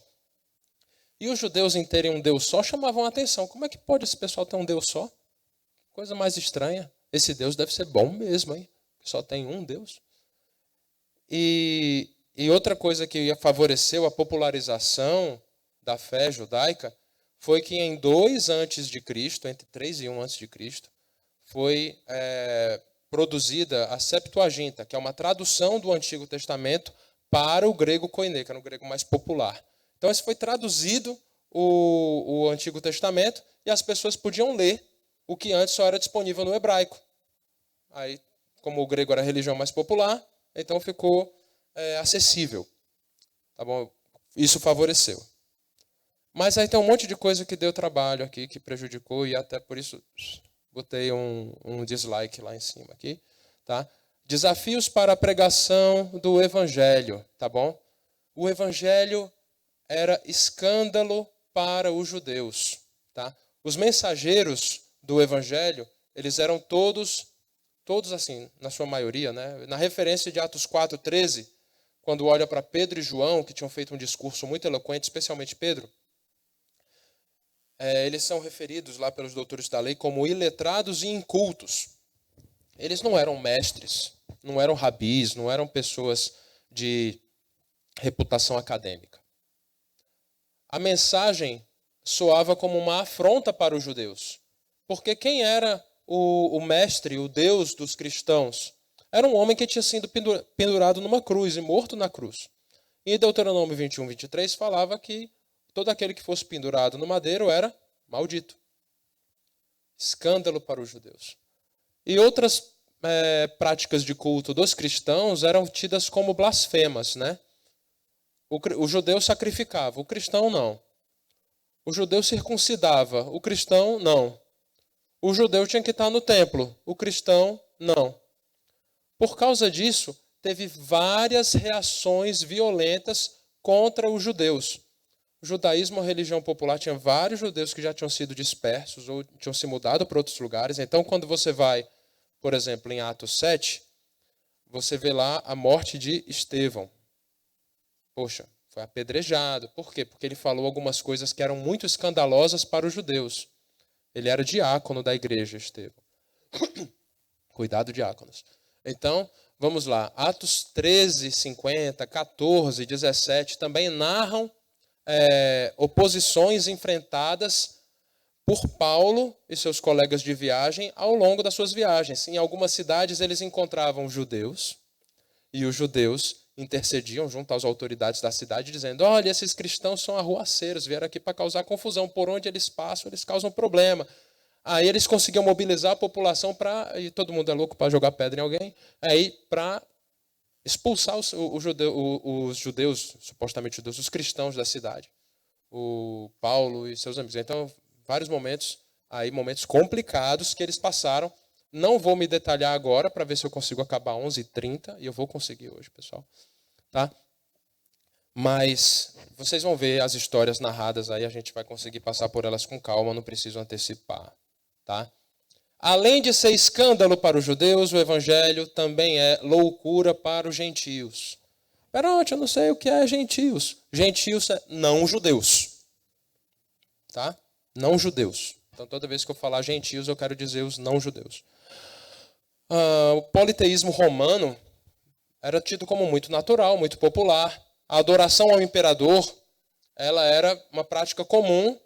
E os judeus em terem um Deus só chamavam a atenção. Como é que pode esse pessoal ter um Deus só? Coisa mais estranha. Esse Deus deve ser bom mesmo, hein? Só tem um Deus. E outra coisa que favoreceu a popularização da fé judaica foi que em 2 a.C., entre 3 e 1 a.C., foi produzida a Septuaginta, que é uma tradução do Antigo Testamento para o grego koiné, que era o grego mais popular. Então, esse foi traduzido o Antigo Testamento e as pessoas podiam ler o que antes só era disponível no hebraico. Aí, como o grego era a religião mais popular, então ficou acessível. Tá bom? Isso favoreceu. Mas aí tem um monte de coisa que deu trabalho aqui, que prejudicou, e até por isso botei um dislike lá em cima aqui. Tá? Desafios para a pregação do Evangelho. Tá bom? O Evangelho era escândalo para os judeus. Tá? Os mensageiros do Evangelho, eles eram todos assim, na sua maioria, né? Na referência de Atos 4:13, quando olha para Pedro e João, que tinham feito um discurso muito eloquente, especialmente Pedro, eles são referidos lá pelos doutores da lei como iletrados e incultos. Eles não eram mestres, não eram rabis, não eram pessoas de reputação acadêmica. A mensagem soava como uma afronta para os judeus. Porque quem era o mestre, o Deus dos cristãos? Era um homem que tinha sido pendurado numa cruz e morto na cruz. E Deuteronômio 21:23 falava que todo aquele que fosse pendurado no madeiro era maldito. Escândalo para os judeus. E outras práticas de culto dos cristãos eram tidas como blasfemas, né? O judeu sacrificava, o cristão não. O judeu circuncidava, o cristão não. O judeu tinha que estar no templo, o cristão não. Por causa disso, teve várias reações violentas contra os judeus. O judaísmo, a religião popular, tinha vários judeus que já tinham sido dispersos ou tinham se mudado para outros lugares. Então, quando você vai, por exemplo, em Atos 7, você vê lá a morte de Estevão. Poxa, foi apedrejado. Por quê? Porque ele falou algumas coisas que eram muito escandalosas para os judeus. Ele era diácono da igreja, Estevão. Cuidado, diáconos. Então, vamos lá. Atos 13, 50, 14, 17 também narram oposições enfrentadas por Paulo e seus colegas de viagem ao longo das suas viagens. Em algumas cidades eles encontravam judeus e os judeus intercediam junto às autoridades da cidade dizendo: olha, esses cristãos são arruaceiros, vieram aqui para causar confusão, por onde eles passam eles causam problema. Aí eles conseguiam mobilizar a população e todo mundo é louco para jogar pedra em alguém, aí para expulsar os judeus, supostamente judeus, os cristãos da cidade. O Paulo e seus amigos. Então, vários momentos complicados que eles passaram Não vou me detalhar agora para ver se eu consigo acabar 11h30, e eu vou conseguir hoje, pessoal. Tá? Mas vocês vão ver as histórias narradas aí, a gente vai conseguir passar por elas com calma, não preciso antecipar. Tá? Além de ser escândalo para os judeus, o evangelho também é loucura para os gentios. Perote, eu não sei o que é gentios. Gentios é não judeus. Tá? Não judeus. Então, toda vez que eu falar gentios, eu quero dizer os não judeus. O politeísmo romano era tido como muito natural, muito popular. A adoração ao imperador, ela era uma prática comum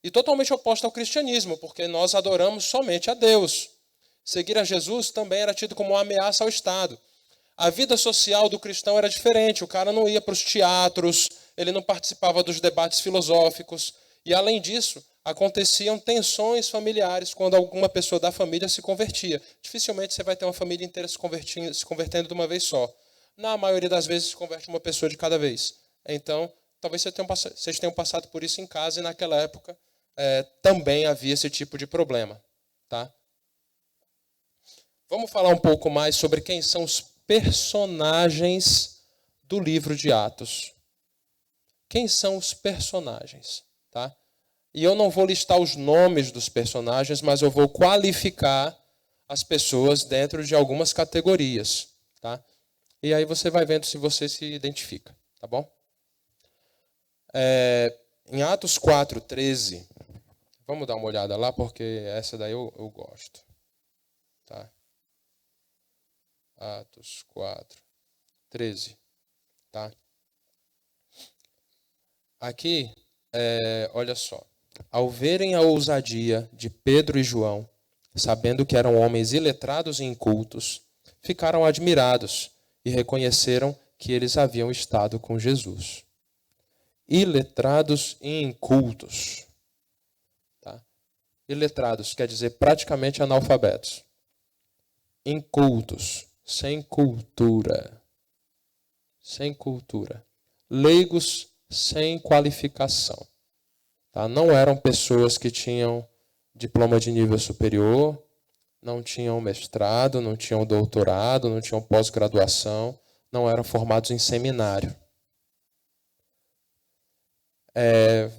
e totalmente oposta ao cristianismo, porque nós adoramos somente a Deus. Seguir a Jesus também era tido como uma ameaça ao Estado. A vida social do cristão era diferente. O cara não ia para os teatros, ele não participava dos debates filosóficos. E, além disso, aconteciam tensões familiares quando alguma pessoa da família se convertia. Dificilmente você vai ter uma família inteira se convertendo de uma vez só. Na maioria das vezes, se converte uma pessoa de cada vez. Então, talvez vocês tenham passado por isso em casa, e naquela época também havia esse tipo de problema. Tá? Vamos falar um pouco mais sobre quem são os personagens do livro de Atos. Quem são os personagens? Tá? E eu não vou listar os nomes dos personagens, mas eu vou qualificar as pessoas dentro de algumas categorias. Tá? E aí você vai vendo se você se identifica. Tá bom? Em Atos 4:13, vamos dar uma olhada lá, porque essa daí eu gosto. Tá? Atos 4:13. Tá? Aqui, olha só. Ao verem a ousadia de Pedro e João, sabendo que eram homens iletrados e incultos, ficaram admirados e reconheceram que eles haviam estado com Jesus. Iletrados e incultos. Tá? Iletrados quer dizer praticamente analfabetos. Incultos, sem cultura. Sem cultura. Leigos, sem qualificação. Tá? Não eram pessoas que tinham diploma de nível superior, não tinham mestrado, não tinham doutorado, não tinham pós-graduação, não eram formados em seminário.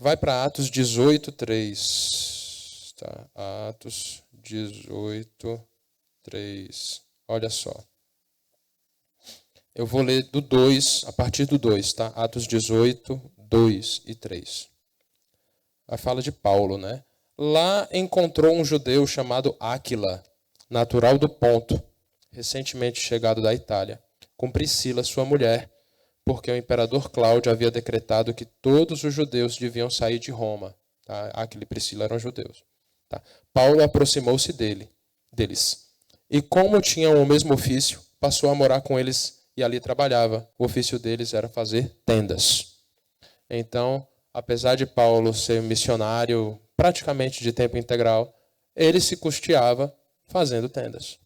Vai para Atos 18:3. Tá? Atos 18:3. Olha só. Eu vou ler do 2, a partir do 2, tá? Atos 18:2 e 3. A fala de Paulo, né? Lá encontrou um judeu chamado Áquila, natural do Ponto, recentemente chegado da Itália, com Priscila, sua mulher, porque o imperador Cláudio havia decretado que todos os judeus deviam sair de Roma. Tá? Áquila e Priscila eram judeus. Tá? Paulo aproximou-se deles. E como tinham o mesmo ofício, passou a morar com eles e ali trabalhava. O ofício deles era fazer tendas. Então, apesar de Paulo ser missionário praticamente de tempo integral, ele se custeava fazendo tendas.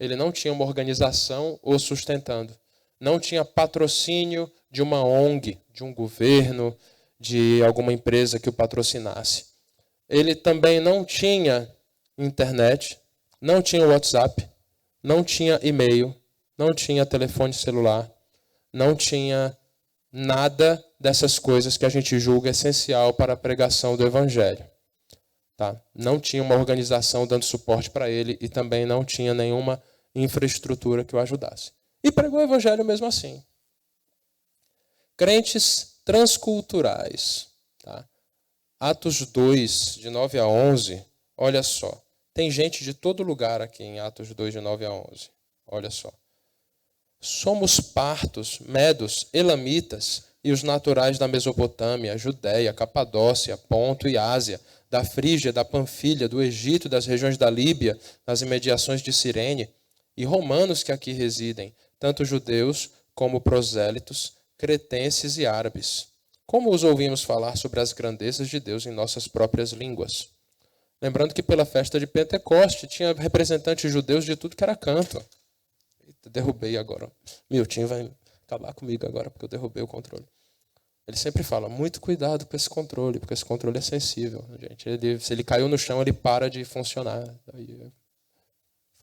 Ele não tinha uma organização o sustentando. Não tinha patrocínio de uma ONG, de um governo, de alguma empresa que o patrocinasse. Ele também não tinha internet, não tinha WhatsApp, não tinha e-mail, não tinha telefone celular, não tinha nada dessas coisas que a gente julga essencial para a pregação do Evangelho. Tá? Não tinha uma organização dando suporte para ele e também não tinha nenhuma infraestrutura que o ajudasse. E pregou o Evangelho mesmo assim. Crentes transculturais. Tá? Atos 2, de 9 a 11, olha só. Tem gente de todo lugar aqui em Atos 2, de 9 a 11. Olha só. Somos partos, medos, elamitas e os naturais da Mesopotâmia, Judéia, Capadócia, Ponto e Ásia, da Frígia, da Panfilha, do Egito, das regiões da Líbia, das imediações de Cirene, e romanos que aqui residem, tanto judeus como prosélitos, cretenses e árabes. Como os ouvimos falar sobre as grandezas de Deus em nossas próprias línguas? Lembrando que pela festa de Pentecoste tinha representantes judeus de tudo que era canto. Eita, derrubei agora. Milton vai acabar comigo agora porque eu derrubei o controle. Ele sempre fala, muito cuidado com esse controle, porque esse controle é sensível, gente. Se ele caiu no chão, ele para de funcionar. Aí,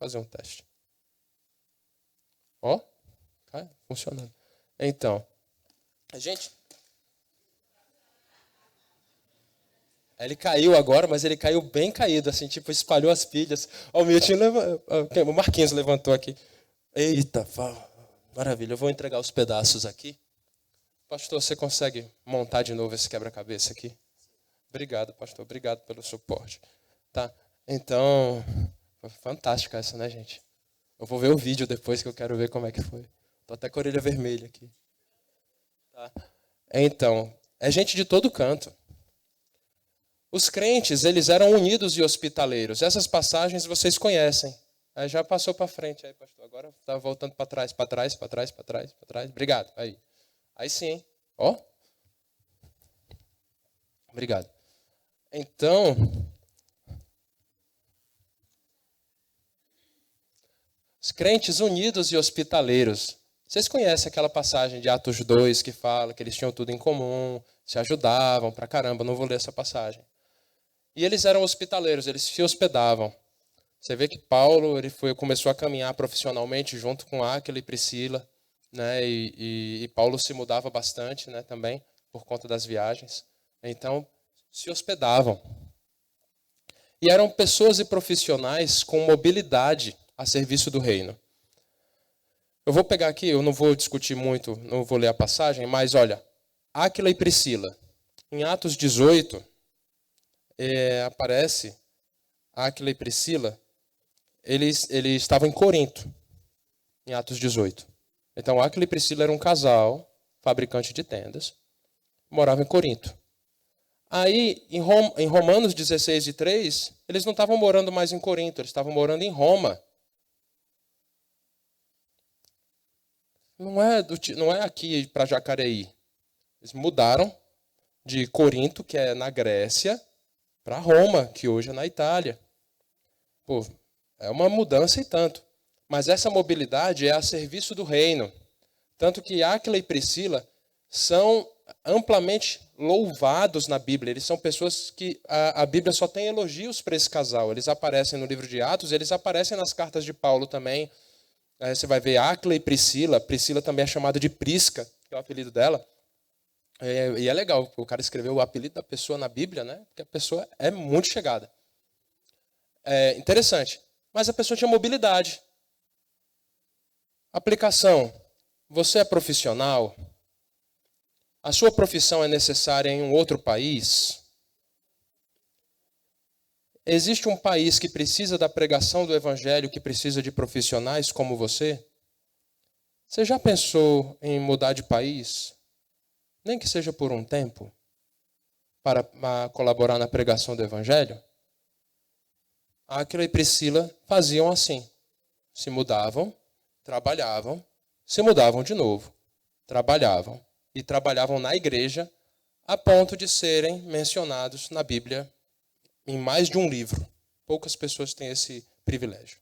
fazer um teste. Ó, tá funcionando. Então, gente, ele caiu agora, mas ele caiu bem caído, assim, tipo, espalhou as pilhas. Ó, o Marquinhos levantou aqui. Eita, maravilha, eu vou entregar os pedaços aqui. Pastor, você consegue montar de novo esse quebra-cabeça aqui? Obrigado, pastor, obrigado pelo suporte. Tá, então, foi fantástica essa, né, gente? Eu vou ver o vídeo depois, que eu quero ver como é que foi. Tô até com a orelha vermelha aqui. Tá. Então, é gente de todo canto. Os crentes, eles eram unidos e hospitaleiros. Essas passagens vocês conhecem. Aí já passou para frente, aí, pastor. Agora está voltando para trás, para trás, para trás, para trás, para trás. Obrigado. Aí sim. Ó. Obrigado. Então, os crentes unidos e hospitaleiros. Vocês conhecem aquela passagem de Atos 2 que fala que eles tinham tudo em comum, se ajudavam pra caramba, não vou ler essa passagem. E eles eram hospitaleiros, eles se hospedavam. Você vê que Paulo começou a caminhar profissionalmente junto com Áquila e Priscila, né? E Paulo se mudava bastante, né, também, por conta das viagens. Então, se hospedavam. E eram pessoas e profissionais com mobilidade a serviço do reino. Eu vou pegar aqui, eu não vou discutir muito, não vou ler a passagem, mas olha, Áquila e Priscila. Em Atos 18, aparece Áquila e Priscila, eles estavam em Corinto, em Atos 18. Então, Áquila e Priscila eram um casal, fabricante de tendas, moravam em Corinto. Aí, em Romanos 16, 3, eles não estavam morando mais em Corinto, eles estavam morando em Roma. Não é aqui para Jacareí. Eles mudaram de Corinto, que é na Grécia, para Roma, que hoje é na Itália. Pô, é uma mudança e tanto. Mas essa mobilidade é a serviço do reino. Tanto que Áquila e Priscila são amplamente louvados na Bíblia. Eles são pessoas que a Bíblia só tem elogios para esse casal. Eles aparecem no livro de Atos, eles aparecem nas cartas de Paulo também. Aí você vai ver Áquila e Priscila. Priscila também é chamada de Prisca, que é o apelido dela. E é legal, o cara escreveu o apelido da pessoa na Bíblia, né? Porque a pessoa é muito chegada. É interessante. Mas a pessoa tinha mobilidade. Aplicação. Você é profissional? A sua profissão é necessária em um outro país? Existe um país que precisa da pregação do evangelho, que precisa de profissionais como você? Você já pensou em mudar de país? Nem que seja por um tempo, para colaborar na pregação do evangelho? Áquila e Priscila faziam assim. Se mudavam, trabalhavam, se mudavam de novo, trabalhavam. E trabalhavam na igreja a ponto de serem mencionados na Bíblia em mais de um livro. Poucas pessoas têm esse privilégio.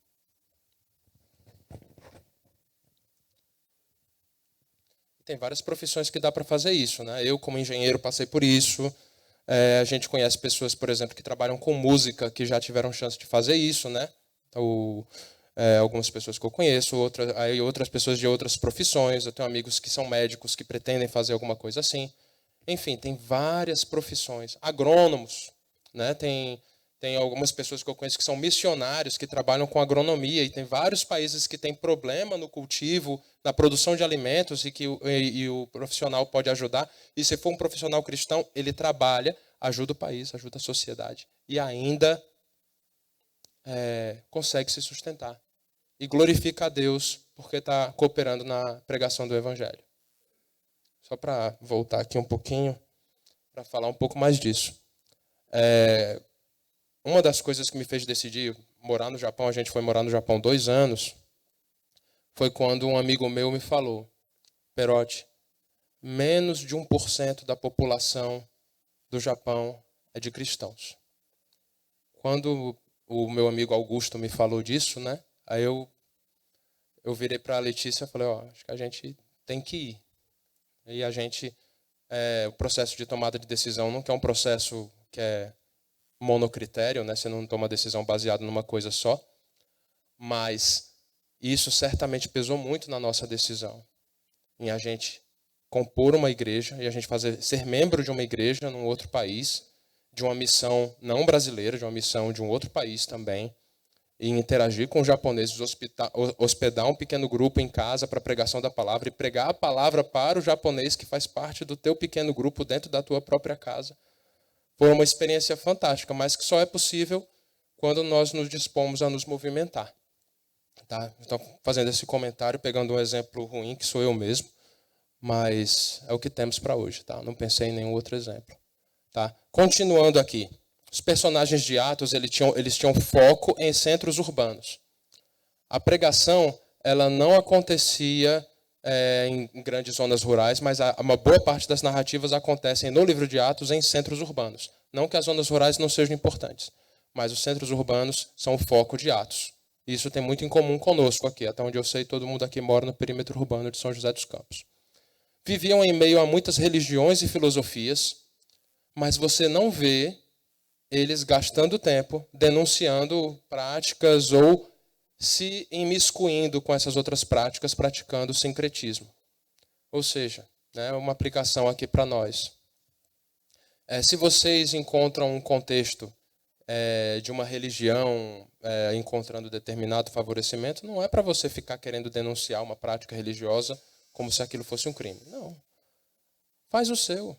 Tem várias profissões que dá para fazer isso, né? Eu, como engenheiro, passei por isso. A gente conhece pessoas, por exemplo, que trabalham com música, que já tiveram chance de fazer isso, né? Algumas pessoas que eu conheço, outras pessoas de outras profissões. Eu tenho amigos que são médicos, que pretendem fazer alguma coisa assim. Enfim, tem várias profissões. Agrônomos, né? Tem algumas pessoas que eu conheço que são missionários, que trabalham com agronomia, e tem vários países que têm problema no cultivo, na produção de alimentos, e o profissional pode ajudar. E se for um profissional cristão, ele trabalha, ajuda o país, ajuda a sociedade, e ainda consegue se sustentar. E glorifica a Deus porque está cooperando na pregação do evangelho. Só para voltar aqui um pouquinho, para falar um pouco mais disso. Uma das coisas que me fez decidir morar no Japão, a gente foi morar no Japão 2 anos, foi quando um amigo meu me falou: Perotti, menos de 1% da população do Japão é de cristãos. Quando o meu amigo Augusto me falou disso, né? Aí eu virei para a Letícia e falei: acho que a gente tem que ir. E a gente, o processo de tomada de decisão não é um processo que é monocritério, né? Você não toma decisão baseada numa coisa só. mas isso certamente pesou muito na nossa decisão, em a gente compor uma igreja e a gente ser membro de uma igreja num outro país, de uma missão não brasileira, de uma missão de um outro país também, e interagir com os japoneses, hospedar um pequeno grupo em casa para a pregação da palavra e pregar a palavra para o japonês que faz parte do teu pequeno grupo dentro da tua própria casa. Foi uma experiência fantástica, mas que só é possível quando nós nos dispomos a nos movimentar. Tá? Então, fazendo esse comentário, pegando um exemplo ruim, que sou eu mesmo, mas é o que temos para hoje. Tá? Não pensei em nenhum outro exemplo. Tá? Continuando aqui. Os personagens de Atos eles tinham foco em centros urbanos. A pregação ela não acontecia em grandes zonas rurais, mas uma boa parte das narrativas acontecem no livro de Atos em centros urbanos. Não que as zonas rurais não sejam importantes, mas os centros urbanos são o foco de Atos. Isso tem muito em comum conosco aqui. Até onde eu sei, todo mundo aqui mora no perímetro urbano de São José dos Campos. Viviam em meio a muitas religiões e filosofias, mas você não vê eles gastando tempo, denunciando práticas ou se imiscuindo com essas outras práticas, praticando sincretismo. Ou seja, uma aplicação aqui para nós. Se vocês encontram um contexto de uma religião encontrando determinado favorecimento, não é para você ficar querendo denunciar uma prática religiosa como se aquilo fosse um crime. Não. Faz o seu.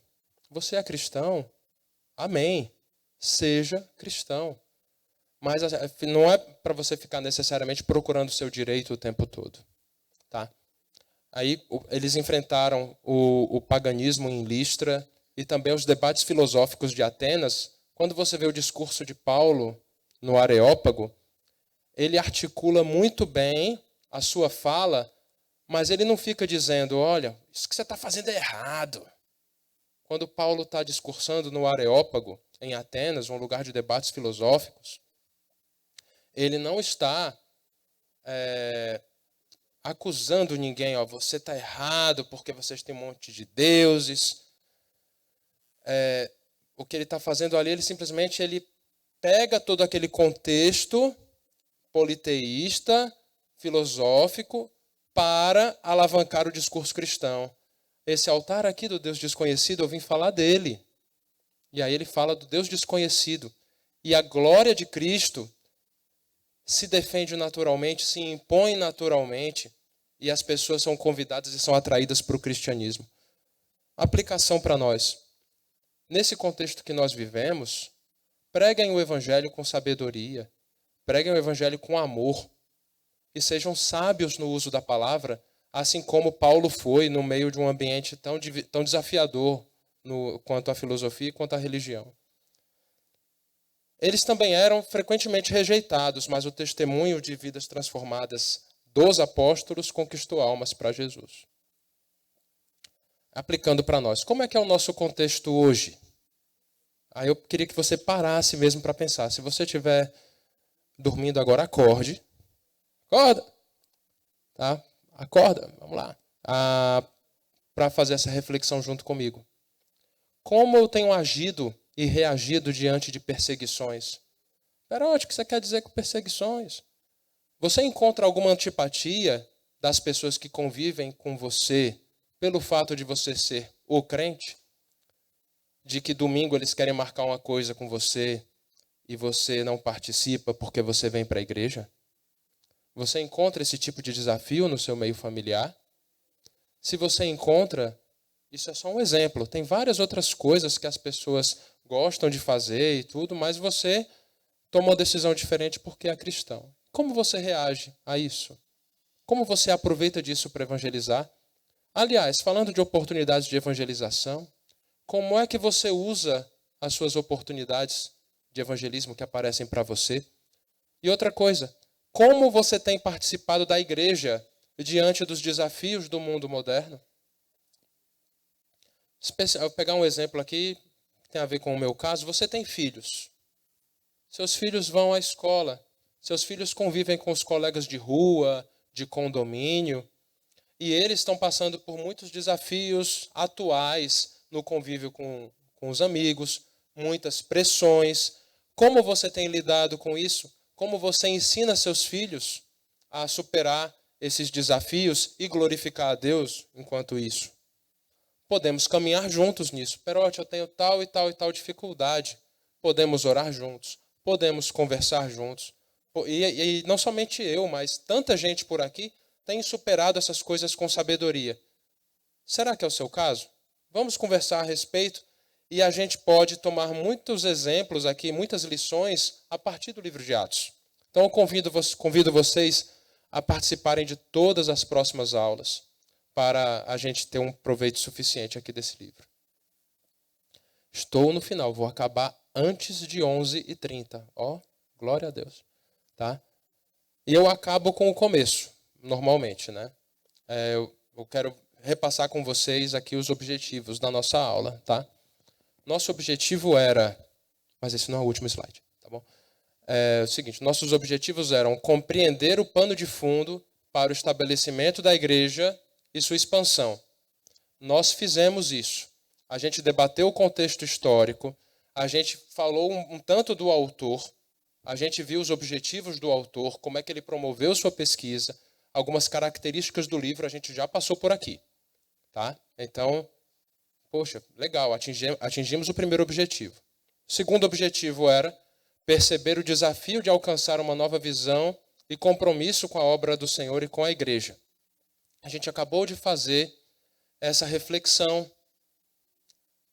Você é cristão? Amém. Seja cristão. Mas não é para você ficar necessariamente procurando o seu direito o tempo todo. Tá? Aí eles enfrentaram o paganismo em Listra e também os debates filosóficos de Atenas. Quando você vê o discurso de Paulo no Areópago, ele articula muito bem a sua fala, mas ele não fica dizendo, olha, isso que você está fazendo é errado. Quando Paulo está discursando no Areópago, em Atenas, um lugar de debates filosóficos, ele não está acusando ninguém, você está errado porque vocês têm um monte de deuses. O que ele está fazendo ali, ele simplesmente pega todo aquele contexto politeísta, filosófico, para alavancar o discurso cristão. Esse altar aqui do Deus desconhecido, eu vim falar dele. E aí ele fala do Deus desconhecido. E a glória de Cristo se defende naturalmente, se impõe naturalmente, e as pessoas são convidadas e são atraídas para o cristianismo. Aplicação para nós. Nesse contexto que nós vivemos, preguem o evangelho com sabedoria, preguem o evangelho com amor, e sejam sábios no uso da palavra, assim como Paulo foi no meio de um ambiente tão desafiador quanto à filosofia e quanto à religião. Eles também eram frequentemente rejeitados, mas o testemunho de vidas transformadas dos apóstolos conquistou almas para Jesus. Aplicando para nós, como é que é o nosso contexto hoje? Aí eu queria que você parasse mesmo para pensar. Se você estiver dormindo agora, acorde. Acorda! Tá? Acorda, vamos lá. Para fazer essa reflexão junto comigo. Como eu tenho agido e reagido diante de perseguições? Perote, o que você quer dizer com perseguições? Você encontra alguma antipatia das pessoas que convivem com você pelo fato de você ser o crente? De que domingo eles querem marcar uma coisa com você e você não participa porque você vem para a igreja? Você encontra esse tipo de desafio no seu meio familiar? Se você encontra, isso é só um exemplo. Tem várias outras coisas que as pessoas gostam de fazer e tudo, mas você toma uma decisão diferente porque é cristão. Como você reage a isso? Como você aproveita disso para evangelizar? Aliás, falando de oportunidades de evangelização, como é que você usa as suas oportunidades de evangelismo que aparecem para você? E outra coisa, como você tem participado da igreja diante dos desafios do mundo moderno? Eu vou pegar um exemplo aqui, que tem a ver com o meu caso. Você tem filhos. Seus filhos vão à escola. Seus filhos convivem com os colegas de rua, de condomínio. E eles estão passando por muitos desafios atuais no convívio com os amigos, muitas pressões. Como você tem lidado com isso? Como você ensina seus filhos a superar esses desafios e glorificar a Deus enquanto isso? Podemos caminhar juntos nisso. Perote, eu tenho tal e tal e tal dificuldade. Podemos orar juntos. Podemos conversar juntos. E não somente eu, mas tanta gente por aqui tem superado essas coisas com sabedoria. Será que é o seu caso? Vamos conversar a respeito e a gente pode tomar muitos exemplos aqui, muitas lições a partir do livro de Atos. Então eu convido vocês a participarem de todas as próximas aulas para a gente ter um proveito suficiente aqui desse livro. Estou no final, vou acabar antes de 11h30. Ó, glória a Deus. Tá? E eu acabo com o começo, normalmente, né? Eu quero repassar com vocês aqui os objetivos da nossa aula, tá? Nosso objetivo era... Mas esse não é o último slide, tá bom? É o seguinte, nossos objetivos eram compreender o pano de fundo para o estabelecimento da igreja e sua expansão. Nós fizemos isso. A gente debateu o contexto histórico, a gente falou um tanto do autor, a gente viu os objetivos do autor, como é que ele promoveu sua pesquisa, algumas características do livro a gente já passou por aqui. Tá? Então, poxa, legal, atingimos o primeiro objetivo. O segundo objetivo era perceber o desafio de alcançar uma nova visão e compromisso com a obra do Senhor e com a igreja. A gente acabou de fazer essa reflexão,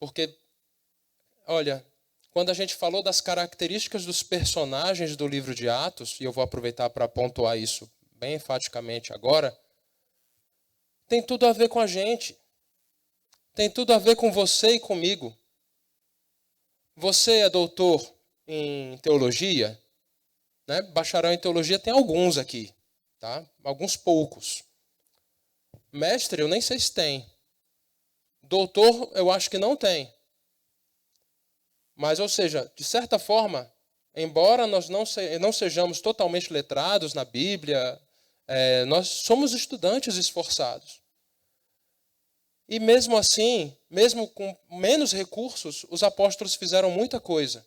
porque, olha, quando a gente falou das características dos personagens do livro de Atos, e eu vou aproveitar para pontuar isso bem enfaticamente agora, tem tudo a ver com a gente. Tem tudo a ver com você e comigo. Você é doutor em teologia, né? Bacharel em teologia tem alguns aqui, tá? Alguns poucos. Mestre, eu nem sei se tem. Doutor, eu acho que não tem. Mas, ou seja, de certa forma, embora nós não sejamos totalmente letrados na Bíblia, nós somos estudantes esforçados. E mesmo assim, mesmo com menos recursos, os apóstolos fizeram muita coisa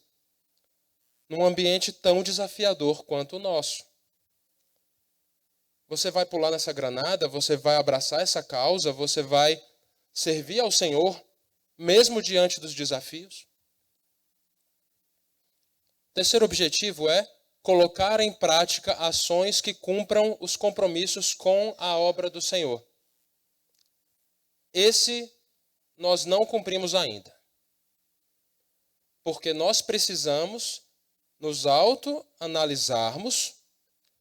num ambiente tão desafiador quanto o nosso. Você vai pular nessa granada, você vai abraçar essa causa, você vai servir ao Senhor, mesmo diante dos desafios. Terceiro objetivo é colocar em prática ações que cumpram os compromissos com a obra do Senhor. Esse nós não cumprimos ainda. Porque nós precisamos nos autoanalisarmos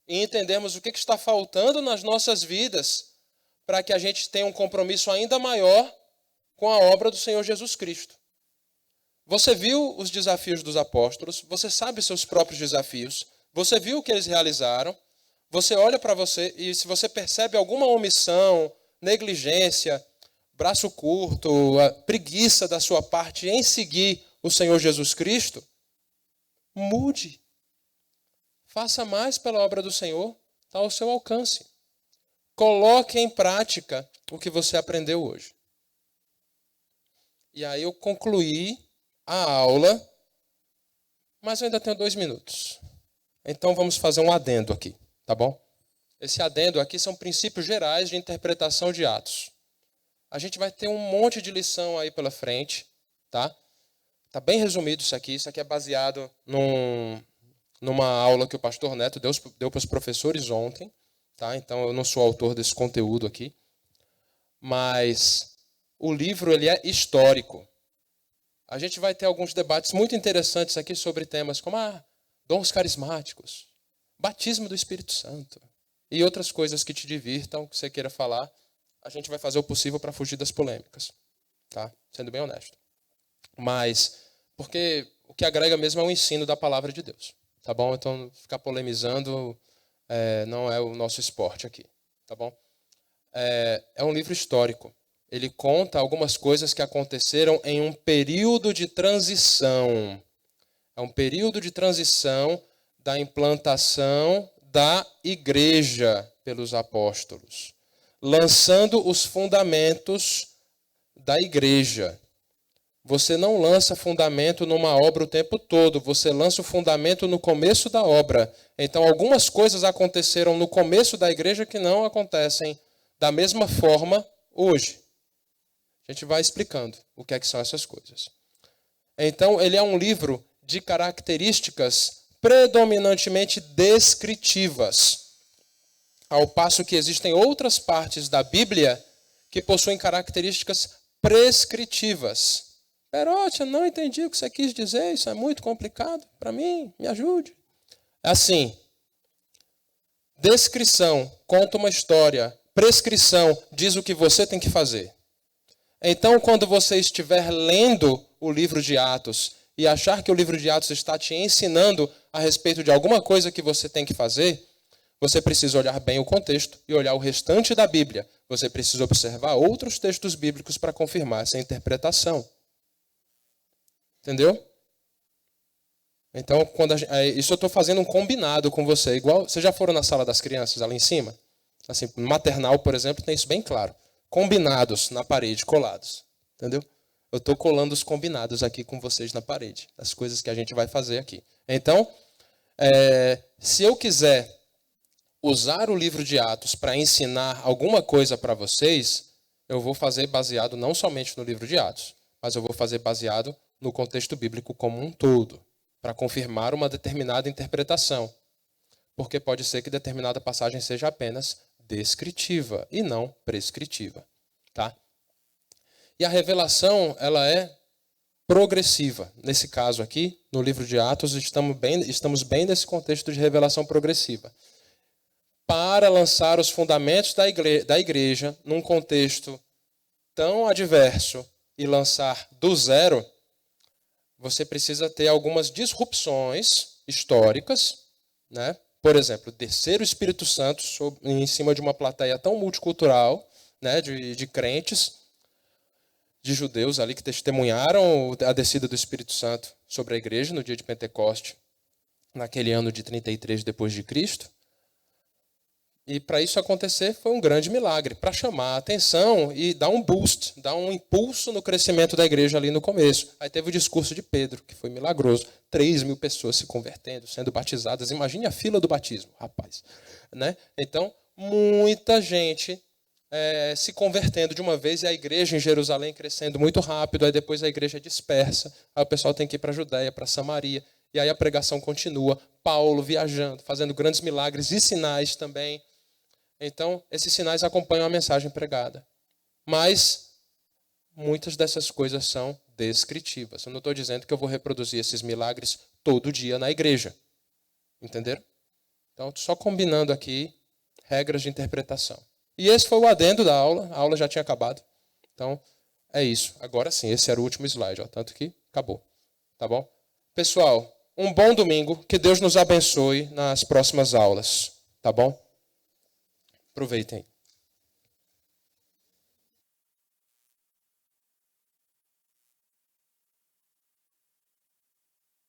e entendermos o que está faltando nas nossas vidas para que a gente tenha um compromisso ainda maior com a obra do Senhor Jesus Cristo. Você viu os desafios dos apóstolos, você sabe seus próprios desafios, você viu o que eles realizaram, você olha para você e se você percebe alguma omissão, negligência, braço curto, a preguiça da sua parte em seguir o Senhor Jesus Cristo, mude. Faça mais pela obra do Senhor, está ao seu alcance. Coloque em prática o que você aprendeu hoje. E aí eu concluí a aula, mas eu ainda tenho 2 minutos. Então vamos fazer um adendo aqui, tá bom? Esse adendo aqui são princípios gerais de interpretação de Atos. A gente vai ter um monte de lição aí pela frente, tá? Tá bem resumido isso aqui é baseado numa aula que o pastor Neto deu para os professores ontem, tá? Então eu não sou autor desse conteúdo aqui, mas o livro ele é histórico. A gente vai ter alguns debates muito interessantes aqui sobre temas como dons carismáticos, batismo do Espírito Santo e outras coisas que te divirtam, que você queira falar. A gente vai fazer o possível para fugir das polêmicas, tá? Sendo bem honesto. Mas, porque o que agrega mesmo é o ensino da palavra de Deus, tá bom? Então, ficar polemizando não é o nosso esporte aqui, tá bom? É um livro histórico. Ele conta algumas coisas que aconteceram em um período de transição. É um período de transição da implantação da igreja pelos apóstolos, lançando os fundamentos da igreja. Você não lança fundamento numa obra o tempo todo, você lança o fundamento no começo da obra. Então, algumas coisas aconteceram no começo da igreja que não acontecem da mesma forma hoje. A gente vai explicando o que é que são essas coisas. Então, ele é um livro de características predominantemente descritivas, ao passo que existem outras partes da Bíblia que possuem características prescritivas. Perotti, eu não entendi o que você quis dizer, isso é muito complicado para mim, me ajude. Assim, descrição conta uma história, prescrição diz o que você tem que fazer. Então, quando você estiver lendo o livro de Atos e achar que o livro de Atos está te ensinando a respeito de alguma coisa que você tem que fazer, você precisa olhar bem o contexto e olhar o restante da Bíblia. Você precisa observar outros textos bíblicos para confirmar essa interpretação. Entendeu? Então, isso eu estou fazendo um combinado com você. Igual, vocês já foram na sala das crianças, ali em cima? Assim, no maternal, por exemplo, tem isso bem claro. Combinados na parede, colados. Entendeu? Eu estou colando os combinados aqui com vocês na parede. As coisas que a gente vai fazer aqui. Então, se eu quiser usar o livro de Atos para ensinar alguma coisa para vocês, eu vou fazer baseado não somente no livro de Atos, mas eu vou fazer baseado no contexto bíblico como um todo, para confirmar uma determinada interpretação. Porque pode ser que determinada passagem seja apenas descritiva e não prescritiva. Tá? E a revelação, ela é progressiva. Nesse caso aqui, no livro de Atos, estamos bem nesse contexto de revelação progressiva. Para lançar os fundamentos da igreja num contexto tão adverso e lançar do zero, você precisa ter algumas disrupções históricas, né? Por exemplo, descer o Espírito Santo em cima de uma plateia tão multicultural, né? de crentes, de judeus ali que testemunharam a descida do Espírito Santo sobre a igreja no dia de Pentecoste, naquele ano de 33 depois de Cristo. E para isso acontecer foi um grande milagre, para chamar a atenção e dar um boost, dar um impulso no crescimento da igreja ali no começo. Aí teve o discurso de Pedro, que foi milagroso. 3.000 pessoas se convertendo, sendo batizadas. Imagine a fila do batismo, rapaz. Né? Então, muita gente se convertendo de uma vez e a igreja em Jerusalém crescendo muito rápido. Aí depois a igreja dispersa. Aí o pessoal tem que ir para a Judéia, para Samaria. E aí a pregação continua. Paulo viajando, fazendo grandes milagres e sinais também. Então, esses sinais acompanham a mensagem pregada. Mas muitas dessas coisas são descritivas. Eu não estou dizendo que eu vou reproduzir esses milagres todo dia na igreja. Entenderam? Então, só combinando aqui regras de interpretação. E esse foi o adendo da aula. A aula já tinha acabado. Então, é isso. Agora sim, esse era o último slide. Ó, tanto que acabou. Tá bom? Pessoal, um bom domingo. Que Deus nos abençoe nas próximas aulas. Tá bom? Aproveitem.